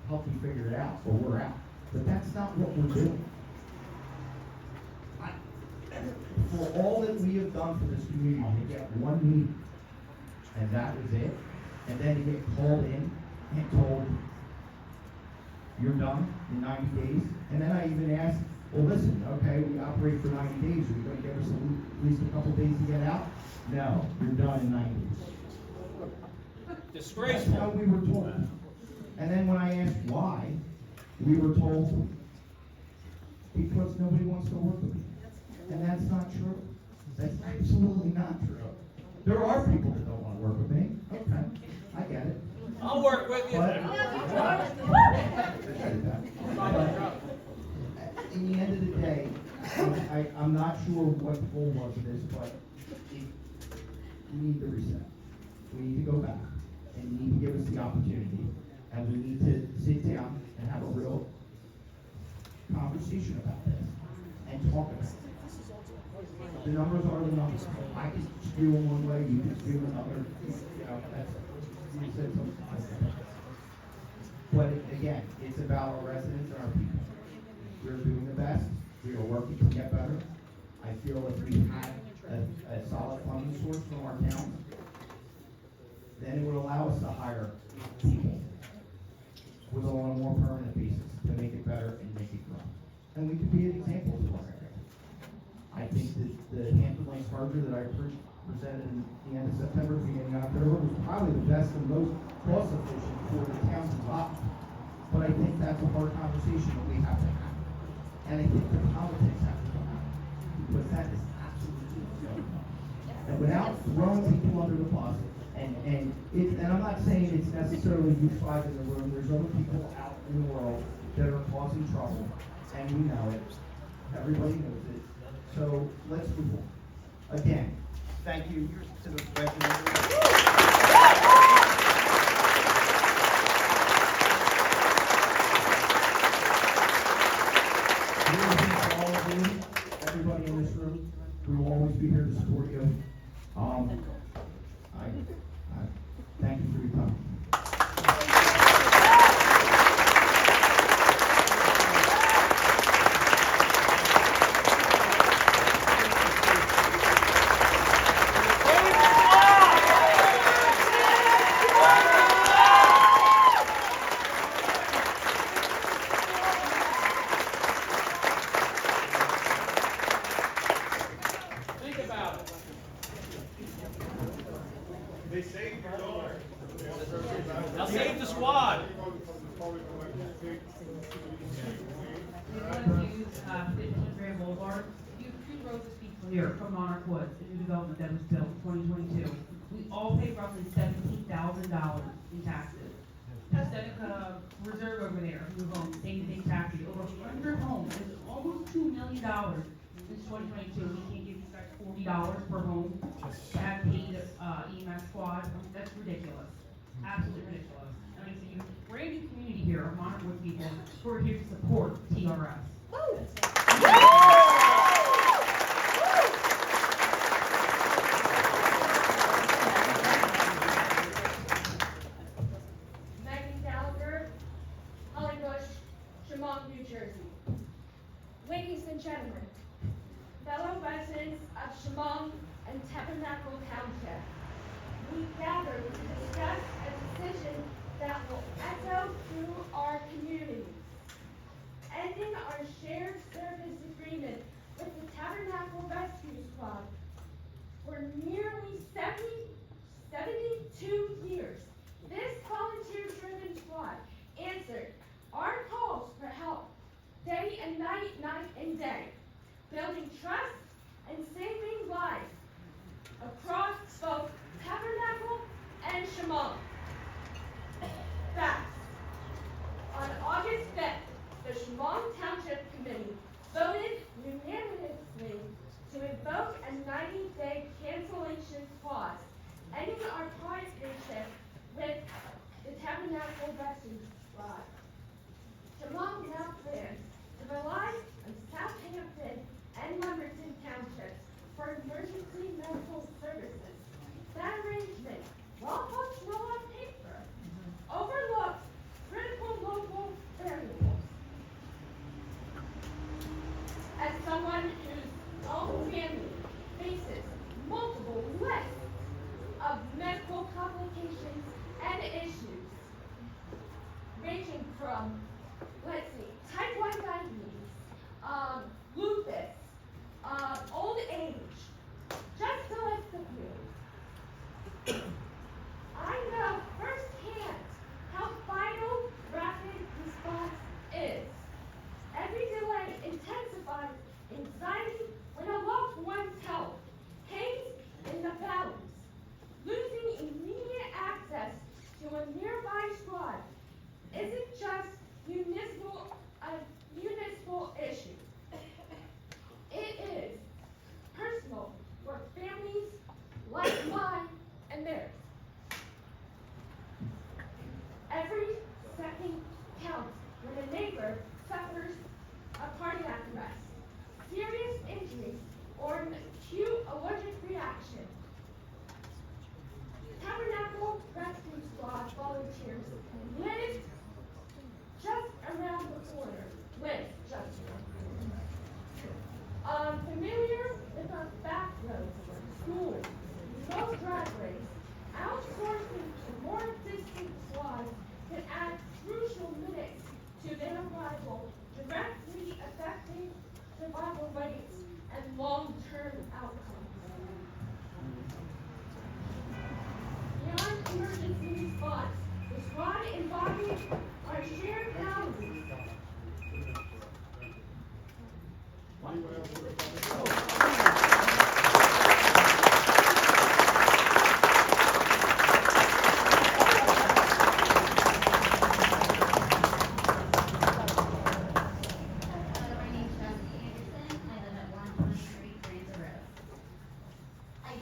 help me figure it out, or we're out. But that's not what we're doing. For all that we have done for this community, to get one meeting, and that was it, and then to get called in and told, you're done in 90 days, and then I even asked, well, listen, okay, we operate for 90 days, are you going to give us at least a couple days to get out? No, you're done in 90 days. Disgraceful. That's how we were told. And then when I asked why, we were told, because nobody wants to work with me. And that's not true. That's absolutely not true. There are people that don't want to work with me. Okay, I get it. I'll work with you. But, in the end of the day, I'm not sure what the goal was of this, but we need to reset. We need to go back, and you need to give us the opportunity, and we need to sit down and have a real conversation about this and talk about it. The numbers are the numbers. I can spew them one way, you can spew another. You know, that's you said something. But again, it's about our residents and our people. We're doing the best. We are working to get better. I feel if we had a solid funding source from our town, then it would allow us to hire people on a more permanent basis to make it better and make it grow. And we could be an example to our area. I think that the Hampton Lakes merger that I presented in the end of September, beginning of October, was probably the best and most cost efficient for the town's involved. But I think that's a hard conversation that we have to have. And I think the politics have to come out. Because that is absolutely going on. And without throwing people under the bus, and I'm not saying it's necessarily you five in the room, there's other people out in the world that are causing trouble. And we know it. Everybody knows it. So let's move on. Again, thank you to the residents. Everybody in this room, we will always be here to support you. I thank you for your time. here from Monarch Woods, a new development that was built in 2022. We all pay roughly $17,000 in taxes. The Seneca Reserve over there, new homes, same thing taxes, over 100 homes, it's almost $2 million since 2022. We can't give these guys $40 per home to have paid EMS squad. That's ridiculous, absolutely ridiculous. I mean, so you brand new community here of Monarch Woods people who are here to support TRS. Maggie Gallagher, Hollybush, Chemung, New Jersey. Ladies and gentlemen, fellow residents of Chemung and Tabernacle Township, we gather to discuss a decision that will echo through our community. Ending our shared service agreement with the Tabernacle Rescue Squad for nearly 72 years. This volunteer-driven squad answered our calls for help day and night, night and day, building trust and saving lives across both Tabernacle and Chemung. Facts. On August 5th, the Chemung Township Committee voted unanimously to invoke a 90-day cancellation clause, ending our partnership with the Tabernacle Rescue Squad. Chemung now plans to rely on Southampton and Lumberton Townships for emergency medical services. That arrangement, while functional on paper, overlooks critical local variables. As someone whose own family faces multiple lists of medical complications and issues, ranging from, type 1 diabetes, lupus, old age, just to list a few. I know firsthand how vital rapid response is. Every delay intensifies anxiety when a loved one's health hangs in the balance. Losing immediate access to a nearby squad isn't just a municipal issue. It is personal for families like mine and theirs. Every second counts when a neighbor suffers a cardiac arrest, serious injuries, or an acute allergic reaction. Tabernacle Rescue Squad volunteers live just around the corner. Familiar with our back roads, schools, remote driveways, outsourcing to more distant squads can add crucial minutes to their arrival, directly affecting survival rates and long-term outcomes. Beyond emergency response, the squad embodies our shared values. I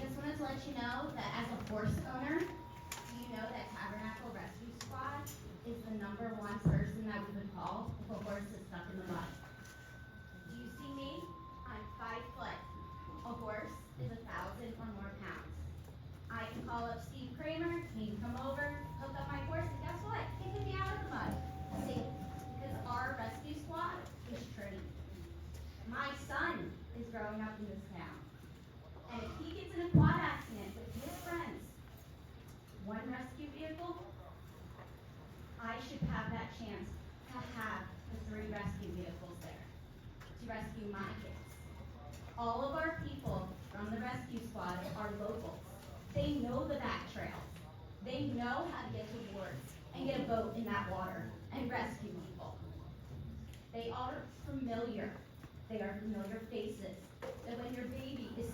just wanted to let you know that as a horse owner, do you know that Tabernacle Rescue Squad is the #1 person that we would call if a horse is stuck in the mud? Do you see me? I'm 5 foot. A horse is 1,000 or more pounds. I can call up Steve Kramer, he can come over, hook up my horse, and guess what? He can be out of the mud. See, because our rescue squad is trained. My son is growing up in this town. And if he gets in a quad accident with his friends, one rescue vehicle, I should have that chance to have the 3 rescue vehicles there to rescue my kids. All of our people from the rescue squad are locals. They know the back trails. They know how to get to wards and get a boat in that water and rescue people. They are familiar. They are familiar faces. That when your baby is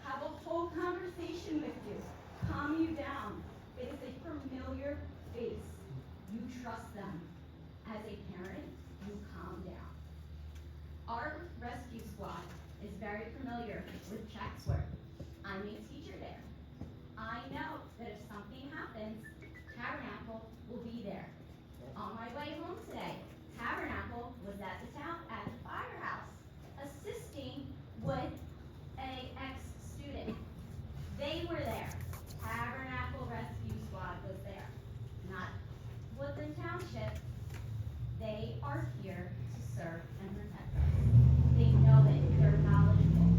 have a whole conversation with you, calm you down. It is a familiar face. You trust them. As a parent, you calm down. Our rescue squad is very familiar with Chatsworth. I'm a teacher there. I know that if something happens, Tabernacle will be there. On my way home today, Tabernacle was at the firehouse, assisting with a ex-student. They were there. Tabernacle Rescue Squad was there. Not Woodland Township. They are here to serve and protect us. They know it. They're knowledgeable.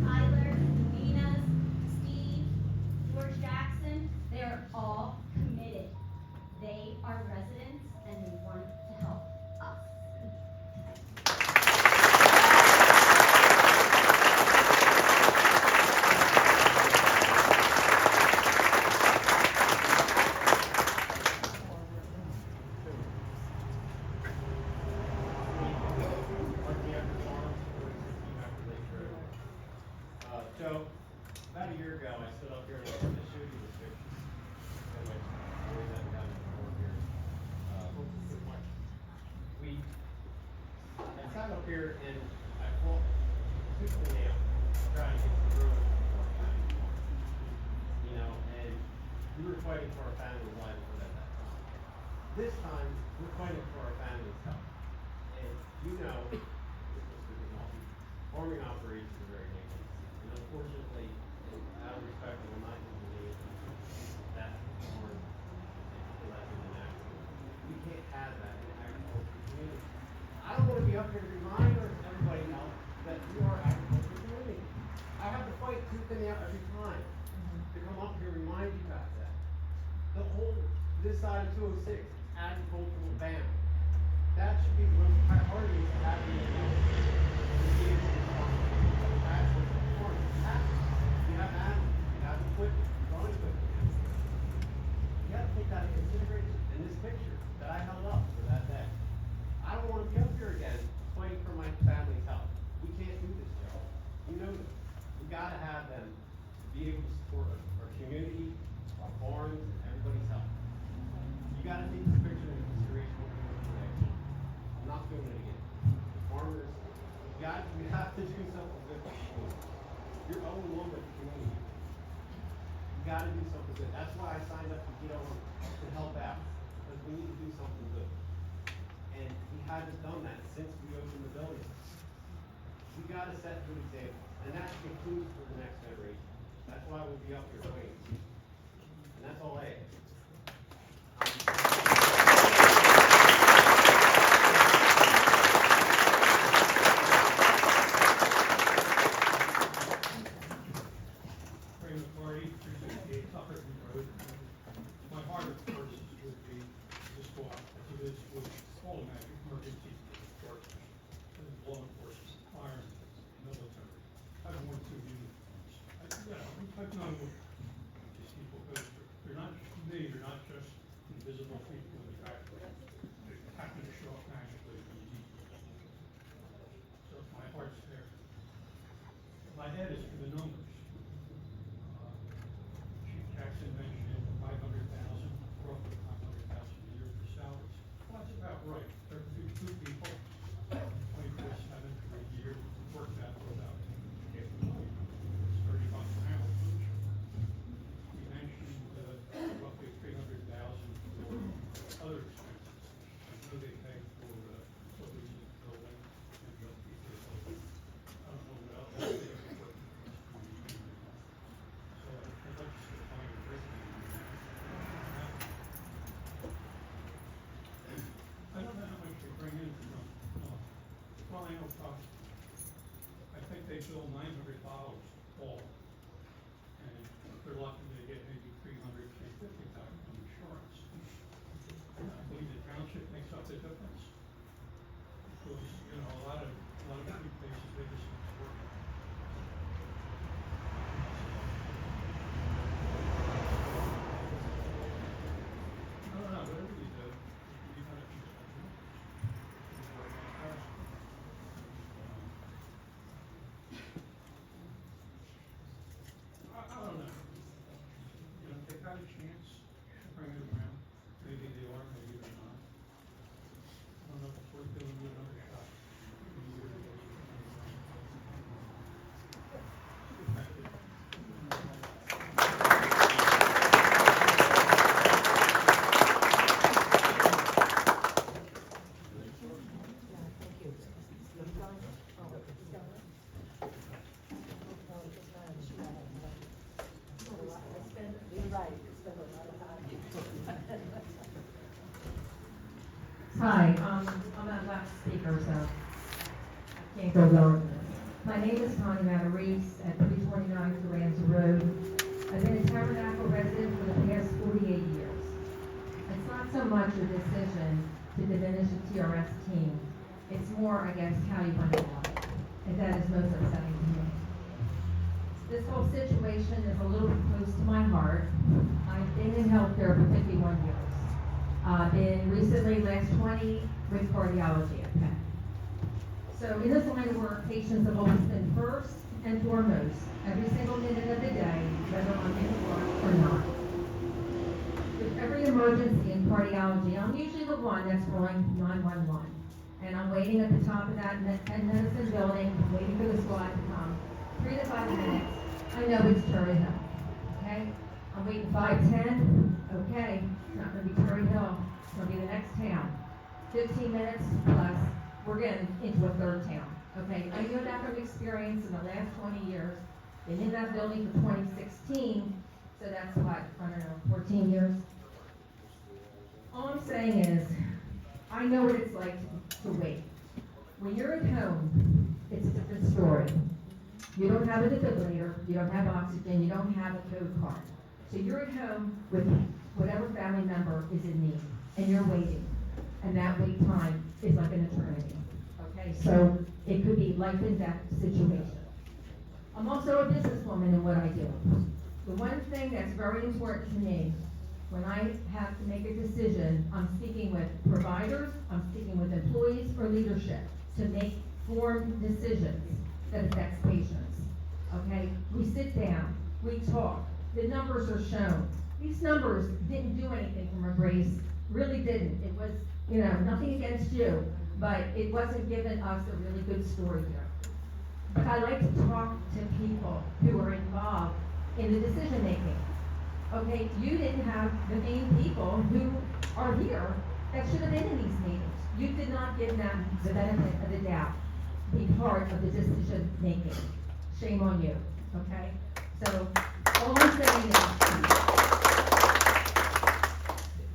Tyler, Venus, Steve, George Jackson, they are all committed. They are residents and they want to help us. Joe, about a year ago, I stood up here and I showed you this picture. And like, always have done before here. I sat up here and I pulled, took the nail, trying to get through it. You know, and we were fighting for our family's livelihood at that time. This time, we're fighting for our family's health. And you know, farming operations are very dangerous. And unfortunately, out of respect, I will not use the name that farm and let them in accident. We can't have that in the agricultural community. I don't want to be up here to remind everybody else that we are an agricultural community. I have to fight tooth and nail every time to come up here and remind you guys that. The whole, this side of 206, agricultural ban. That should be the most priority to have in the house. You have animals, you have equipment, growing equipment. You have to take that into consideration in this picture that I held up for that day. I don't want to be up here again fighting for my family's health. We can't do this, Joe. You know this. We gotta have them to be able to support our community, our farms, and everybody's health. You gotta take this picture into consideration when you're doing today. I'm not doing it again. The farmers, we have to do something good for the community. You're owing one with the community. You gotta do something good. That's why I signed up to get on to help out. Because we need to do something good. And he hasn't done that since we opened the building. We gotta set good examples. And that includes for the next generation. That's why we'll be up here waiting. And that's all I ask. My heart, of course, would be the squad, as it is with all emergency workers, law enforcement, fire, military. I don't want to be, I've known what these people go through. They're not just me, they're not just invisible people in the background. They happen to show up magically when you need them. So my heart's there. My head is for the numbers. Chief Jackson mentioned 500,000, roughly 500,000 a year for salaries. Well, that's about right. There are two people, 24/7 for a year, work that for about half a million. It's $30 an hour. He mentioned roughly 300,000 for other expenses. I know they pay for facilities in the building and people. I don't know what else they pay for. So I'd like to see a fine breakdown. I don't know how much they bring in from Triangle Top. I think they bill $900 all. And if they're lucky, they get maybe $300, $350 from insurance. I believe the township makes up the difference. Because, you know, a lot of big places, they just don't work. I don't know, whatever you do, you gotta keep it. bring it around. Maybe they are, maybe they're not. I don't know if it's worth giving you another shot. Hi, I'm not last speaker, so I can't go lower than this. My name is Connie Matarese at 329 Duranza Road. I've been a Tabernacle resident for the past 48 years. It's not so much a decision to diminish the TRS team. It's more, I guess, how you went about it. And that is most upsetting to me. This whole situation is a little bit close to my heart. I've been in healthcare for 51 years. I've been recently, last 20, with cardiology at Penn. So in this line of work, patients have always been first and foremost, every single minute of the day, whether I'm in work or not. With every emergency in cardiology, I'm usually the one that's calling 911. And I'm waiting at the top of that medicine building, waiting for the squad to come. 3 to 5 minutes, I know it's Cherry Hill, okay? I'm waiting 5, 10, okay, it's not gonna be Cherry Hill, it's gonna be the next town. 15 minutes plus, we're getting into a third town, okay? I know that from experience in the last 20 years, been in that building for 2016, so that's what, I don't know, 14 years? All I'm saying is, I know what it's like to wait. When you're at home, it's a different story. You don't have a defibrillator, you don't have oxygen, you don't have a code card. So you're at home with whatever family member is in need, and you're waiting. And that wait time is like an eternity, okay? So it could be life and death situation. I'm also a businesswoman in what I do. The one thing that's very important to me, when I have to make a decision, I'm speaking with providers, I'm speaking with employees or leadership to make informed decisions that affects patients, okay? We sit down, we talk, the numbers are shown. These numbers didn't do anything for Grace, really didn't. It was, you know, nothing against you, but it wasn't giving us a really good story here. But I like to talk to people who are involved in the decision making. Okay, you didn't have the main people who are here that should have been in these meetings. You did not give them the benefit of the doubt, be part of the decision making. Shame on you, okay? So, all I'm saying is,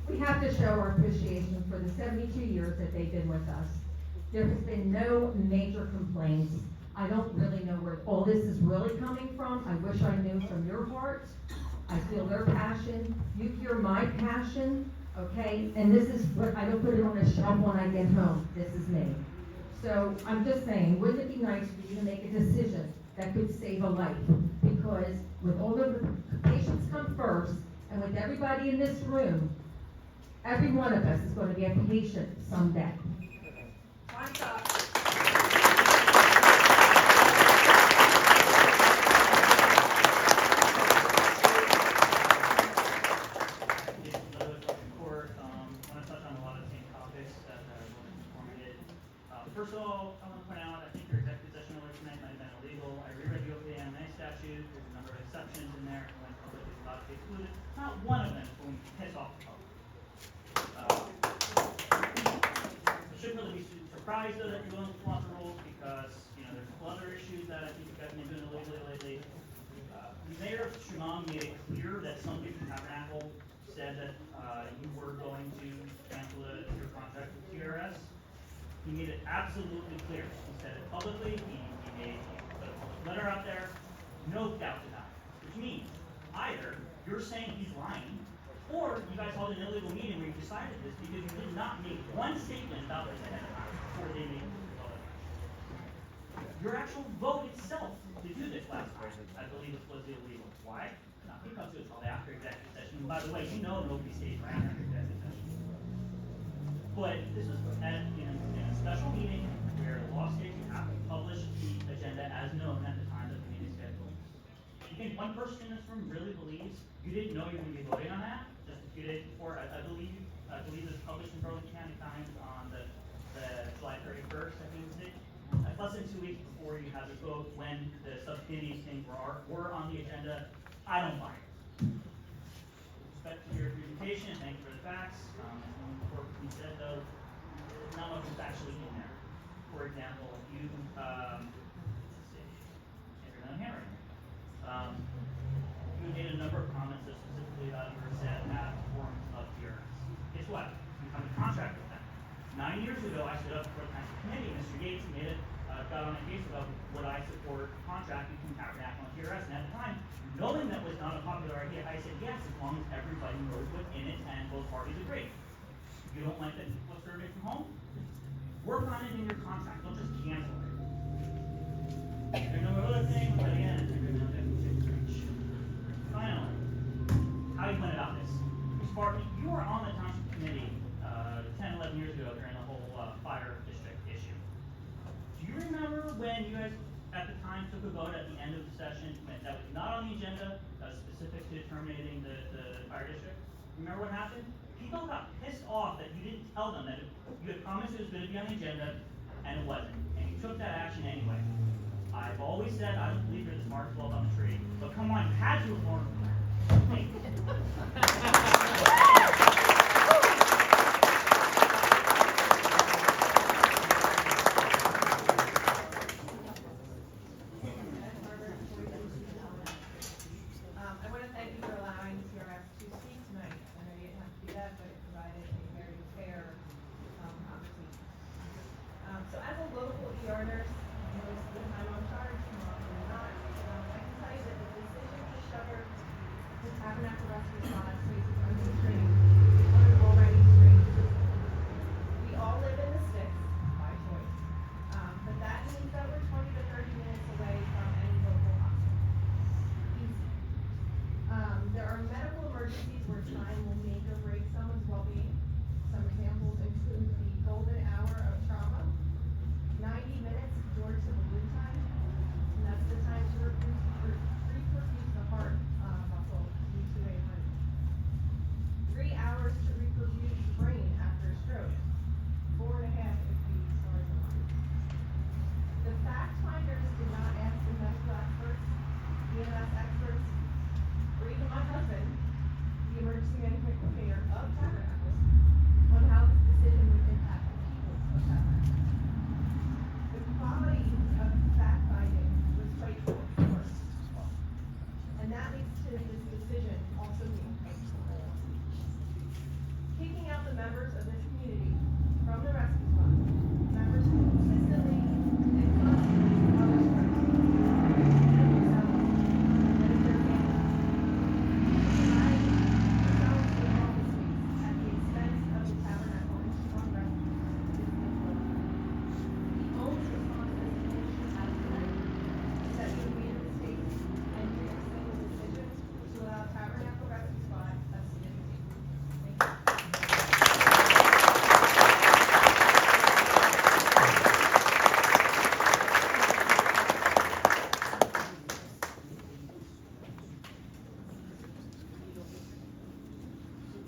we have to show our appreciation for the 72 years that they've been with us. There has been no major complaints. I don't really know where all this is really coming from. I wish I knew from your heart. I feel their passion. You hear my passion, okay? And this is what, I don't put it on a shelf when I get home. This is me. So I'm just saying, wouldn't it be nice for you to make a decision that could save a life? Because with all of the patients come first, and with everybody in this room, every one of us is going to be a patient someday. Time's up. First of all, I want to point out, I think your executive session earlier tonight might have been illegal. I reread the open AMA statute. There's a number of exceptions in there. When public is allowed to be excluded, not one of them is going to piss off the public. I shouldn't really be surprised though that you're willing to flaunt the rules because there's a couple other issues that I think you've gotten into illegally lately. The mayor of Shimon made it clear that somebody from Tabernacle said that you were going to cancel your contract with TRS. He made it absolutely clear. He said it publicly. He put a public letter out there. No doubt about it. Which means either you're saying he's lying, or you guys held an illegal meeting where you decided this because you did not make one statement about this ahead of time before they made it public. Your actual vote itself to do this last week, I believe, was illegal. Why? Not because it was called after executive session. And by the way, you know nobody stays around after executive session. But this was in a special meeting where the law states you have to publish the agenda as known at the time that the meeting is scheduled. You think one person in this room really believes you didn't know you were going to be voting on that just a few days before. I believe it was published in Burlington County Times on the July 31st, I think it was it. Less than 2 weeks before you had the vote when the subcommittees things were on the agenda. I don't buy it. With respect to your presentation, thank you for the facts. As you said though, not much is actually in there. For example, you, you made a number of comments specifically about your set at forms of PRS. Guess what? You have a contract with them. 9 years ago, I stood up for the Township Committee. Mr. Yates made it, got on a case about would I support a contract between Tabernacle and PRS. And at the time, knowing that was not a popular idea, I said yes, as long as everybody knows what's in it and both parties agree. If you don't like that people survey from home, work on it in your contract. Don't just cancel it. There's no other thing, but again, finally, how you went about this. You were on the Township Committee 10, 11 years ago during the whole fire district issue. Do you remember when you guys, at the time, took a vote at the end of the session that was not on the agenda, specific to terminating the fire district? Remember what happened? People got pissed off that you didn't tell them that you had promised it was going to be on the agenda, and it wasn't. And you took that action anyway. I've always said I don't believe you're the smartest bulb on the tree, but come on, you had to have learned from that. Thank you. I want to thank you for allowing PRS to speak tonight. I know you didn't have to do that, but it provided a very fair conversation. So as a local ER nurse, most of the time I'm charged, more often than not, I can tell you that the decision to shutter the Tabernacle Rescue Squad places under training under already trained systems. We all live in the sticks by choice, but that means that we're 20 to 30 minutes away from any local hospital. Easy. There are medical emergencies where time will make or break someone's well-being. Some examples include the golden hour of trauma, 90 minutes door to the blue time, and that's the time to reperfuse the heart muscle into a heart. 3 hours to reperfuse the brain after a stroke. 4.5 if the stars align. The fact finders did not ask the medical experts, EMS experts, or even my husband, the emergency management coordinator of Tabernacle, on how this decision would impact the people of Tabernacle. The quality of fact finding was quite poor. And that leads to this decision also being quite poor. Kicking out the members of this community from the rescue squad, members who consistently and constantly put others first, and themselves, and their families. Denying themselves the office space at the expense of the Tabernacle and Strong Rescue is imploding. The only response this commission has tonight is that you made a mistake and you made a single decision to allow Tabernacle Rescue Squad a significant. Thank you.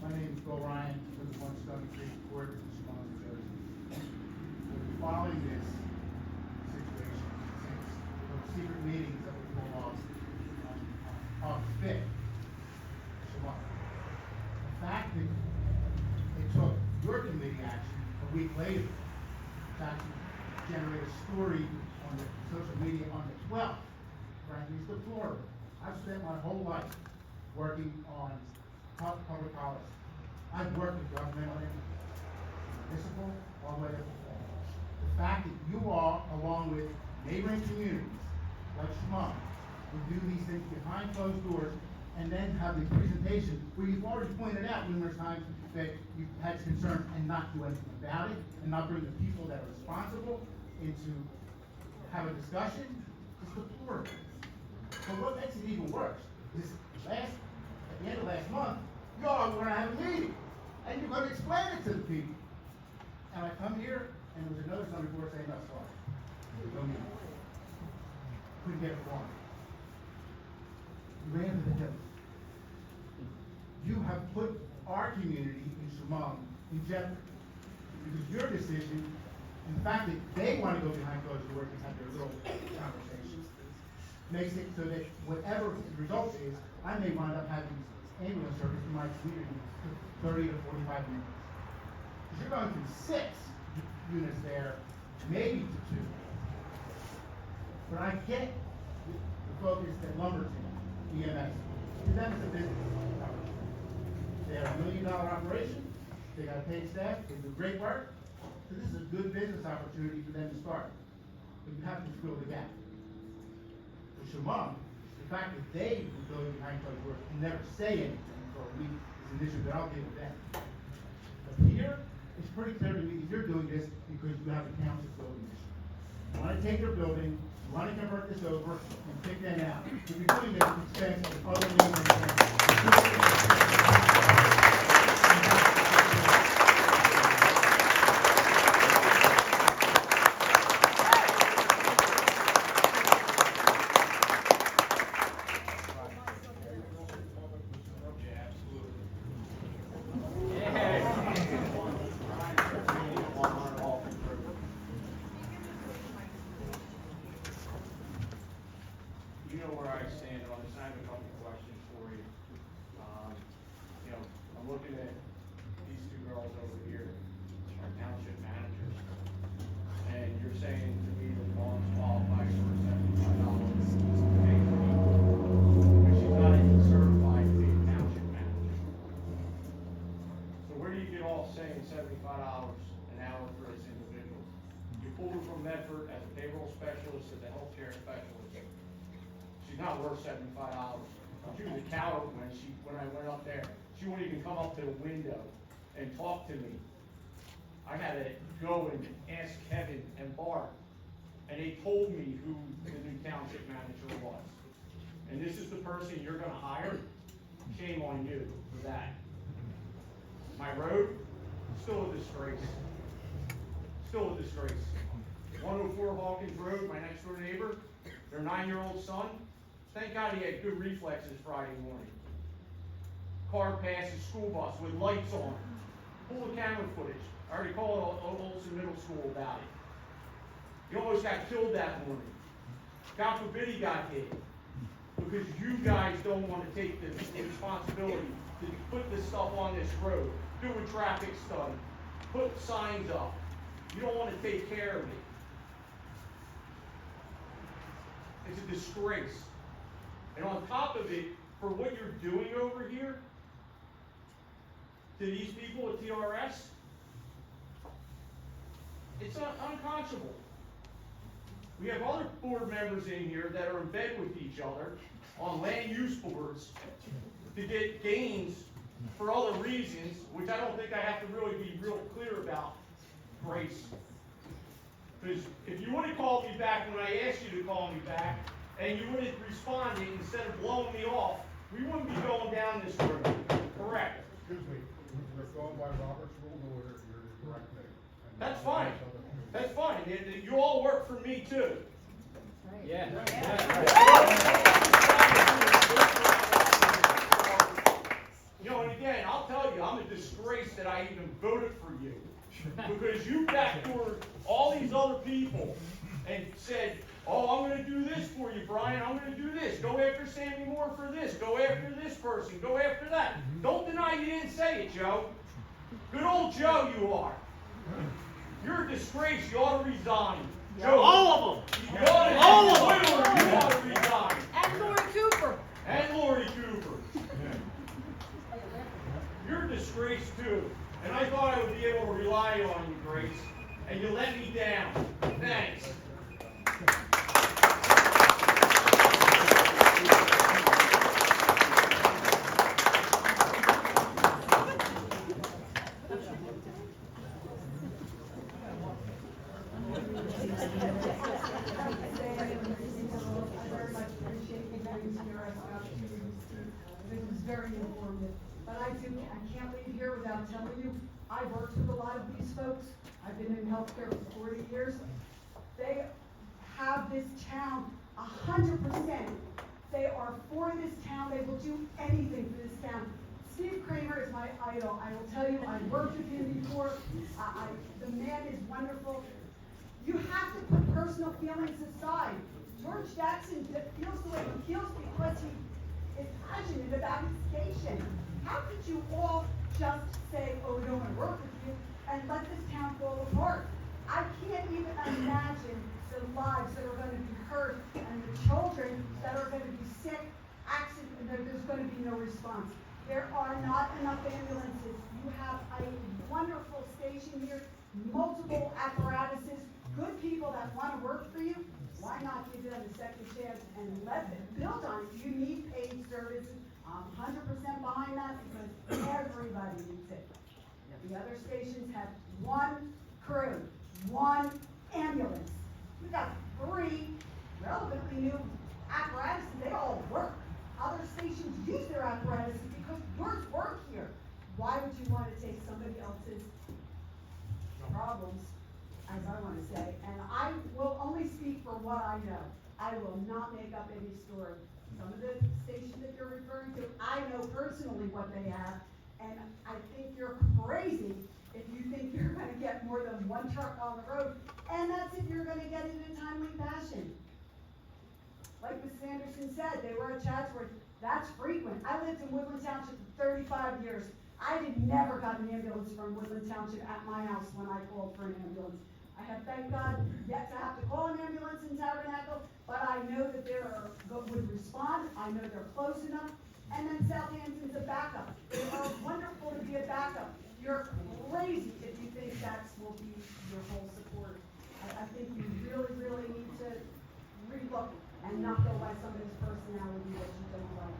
My name is Bill Ryan, from the 1 Stone Creek Court, Chemung, New Jersey. Following this situation, since those secret meetings that we pulled off on August 5th, Chemung, the fact that it took your committee action a week later to actually generate a story on the social media on the 12th, frankly, is deplorable. I've spent my whole life working on public policy. I've worked with governmental entities, municipal, all the way up to federal. The fact that you all, along with neighboring communities like Chemung, would do these things behind closed doors and then have the presentation where you've already pointed out numerous times that you've had concerns and not do anything about it and not bring the people that are responsible into have a discussion is deplorable. But what makes it even worse is at the end of last month, you all were going to have a meeting, and you're going to explain it to the people. And I come here, and there was a notice on the board saying, no, sorry, there's no meeting. Couldn't get it wrong. put our community in Shamong in jeopardy. Because your decision, and the fact that they want to go behind closed doors and have their little conversations, makes it so that whatever the result is, I may wind up having ambulance service in my community for 30 to 45 minutes. Because you're going from 6 units there, maybe to 2. But I get the focus that Lumberton, EMS, to them it's a business. They have $1 million operation, they got paid staff, they do great work. So this is a good business opportunity for them to start. But you have to fill the gap. For Shamong, the fact that they will go behind closed doors and never say anything for a week is an issue that I'll deal with them. But here, it's pretty clear to me that you're doing this because you have a township building issue. You want to take their building, you want to convert this over, and kick them out. If you're doing this at the expense of other You know where I stand on this. I have a couple questions for you. I'm looking at these two girls over here, our township managers, and you're saying to me that one's qualified for $75 pay rate, but she's not even certified to be a township manager. So where do you get off saying $75 an hour for this individual? You pulled her from Medford as a payroll specialist, as a healthcare specialist. She's not worth $75. She was a coward when I went up there. She wouldn't even come up to the window and talk to me. I had to go and ask Kevin and Bart, and they told me who the new township manager was. And this is the person you're gonna hire? Shame on you for that. My road, still a disgrace. Still a disgrace. 104 Hawkins Road, my next door neighbor, their 9-year-old son, thank God he had good reflexes Friday morning. Car passes school bus with lights on. Pull the camera footage. I already called Olson Middle School about it. He almost got killed that morning. God forbid he got hit. Because you guys don't want to take the responsibility to put this stuff on this road, do a traffic study, put signs up. You don't want to take care of it. It's a disgrace. And on top of it, for what you're doing over here, to these people at TRS, it's unconscionable. We have other board members in here that are in bed with each other on land use boards to get gains for other reasons, which I don't think I have to really be real clear about, Grace. Because if you would have called me back when I asked you to call me back, and you would have responded instead of blowing me off, we wouldn't be going down this road. Correct. Excuse me, we're going by Robert's rule of order, you're the correct name. That's fine. That's fine. You all work for me too. Yeah. And again, I'll tell you, I'm a disgrace that I even voted for you. Because you backdoored all these other people and said, oh, I'm going to do this for you, Brian. I'm going to do this. Go after Sammy Moore for this. Go after this person. Go after that. Don't deny you didn't say it, Joe. Good old Joe you are. You're a disgrace. You ought to resign. Joe, all of them. You ought to, all of them. You ought to resign. And Lori Cooper. And Lori Cooper. You're a disgrace too. And I thought I would be able to rely on you, Grace. And you let me down. Thanks. This was very informative. But I can't leave here without telling you, I worked with a lot of these folks. I've been in healthcare for 40 years. They have this town 100%. They are for this town. They will do anything for this town. Steve Kramer is my idol. I will tell you, I worked with him before. The man is wonderful. You have to put personal feelings aside. George Jackson feels the way he feels because he is passionate about his station. How could you all just say, oh, we don't want to work with you, and let this town fall apart? I can't even imagine the lives that are going to be hurt and the children that are going to be sick, accident, and there's going to be no response. There are not enough ambulances. You have a wonderful station here, multiple apparatuses, good people that want to work for you. Why not give them a second chance and let them build on it? You need paid services. I'm 100% behind that because everybody needs it. The other stations have one crew, one ambulance. We've got 3 relatively new apparatuses. They all work. Other stations use their apparatuses because yours work here. Why would you want to take somebody else's problems, as I want to say? And I will only speak for what I know. I will not make up any story. Some of the stations that you're referring to, I know personally what they have, and I think you're crazy if you think you're going to get more than one truck on the road, and that's if you're going to get it in a timely fashion. Like Mrs. Anderson said, they were at Chatsworth. That's frequent. I lived in Woodland Township for 35 years. I never got an ambulance from Woodland Township at my house when I called for an ambulance. I have, thank God, yet to have to call an ambulance in Tabernacle, but I know that they would respond. I know they're close enough. And then Southampton's a backup. They are wonderful to be a backup. You're crazy if you think that will be your whole support. I think you really, really need to relook and not go by somebody's personality that you don't like.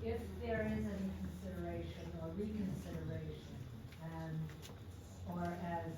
If there is any consideration or reconsideration, and or as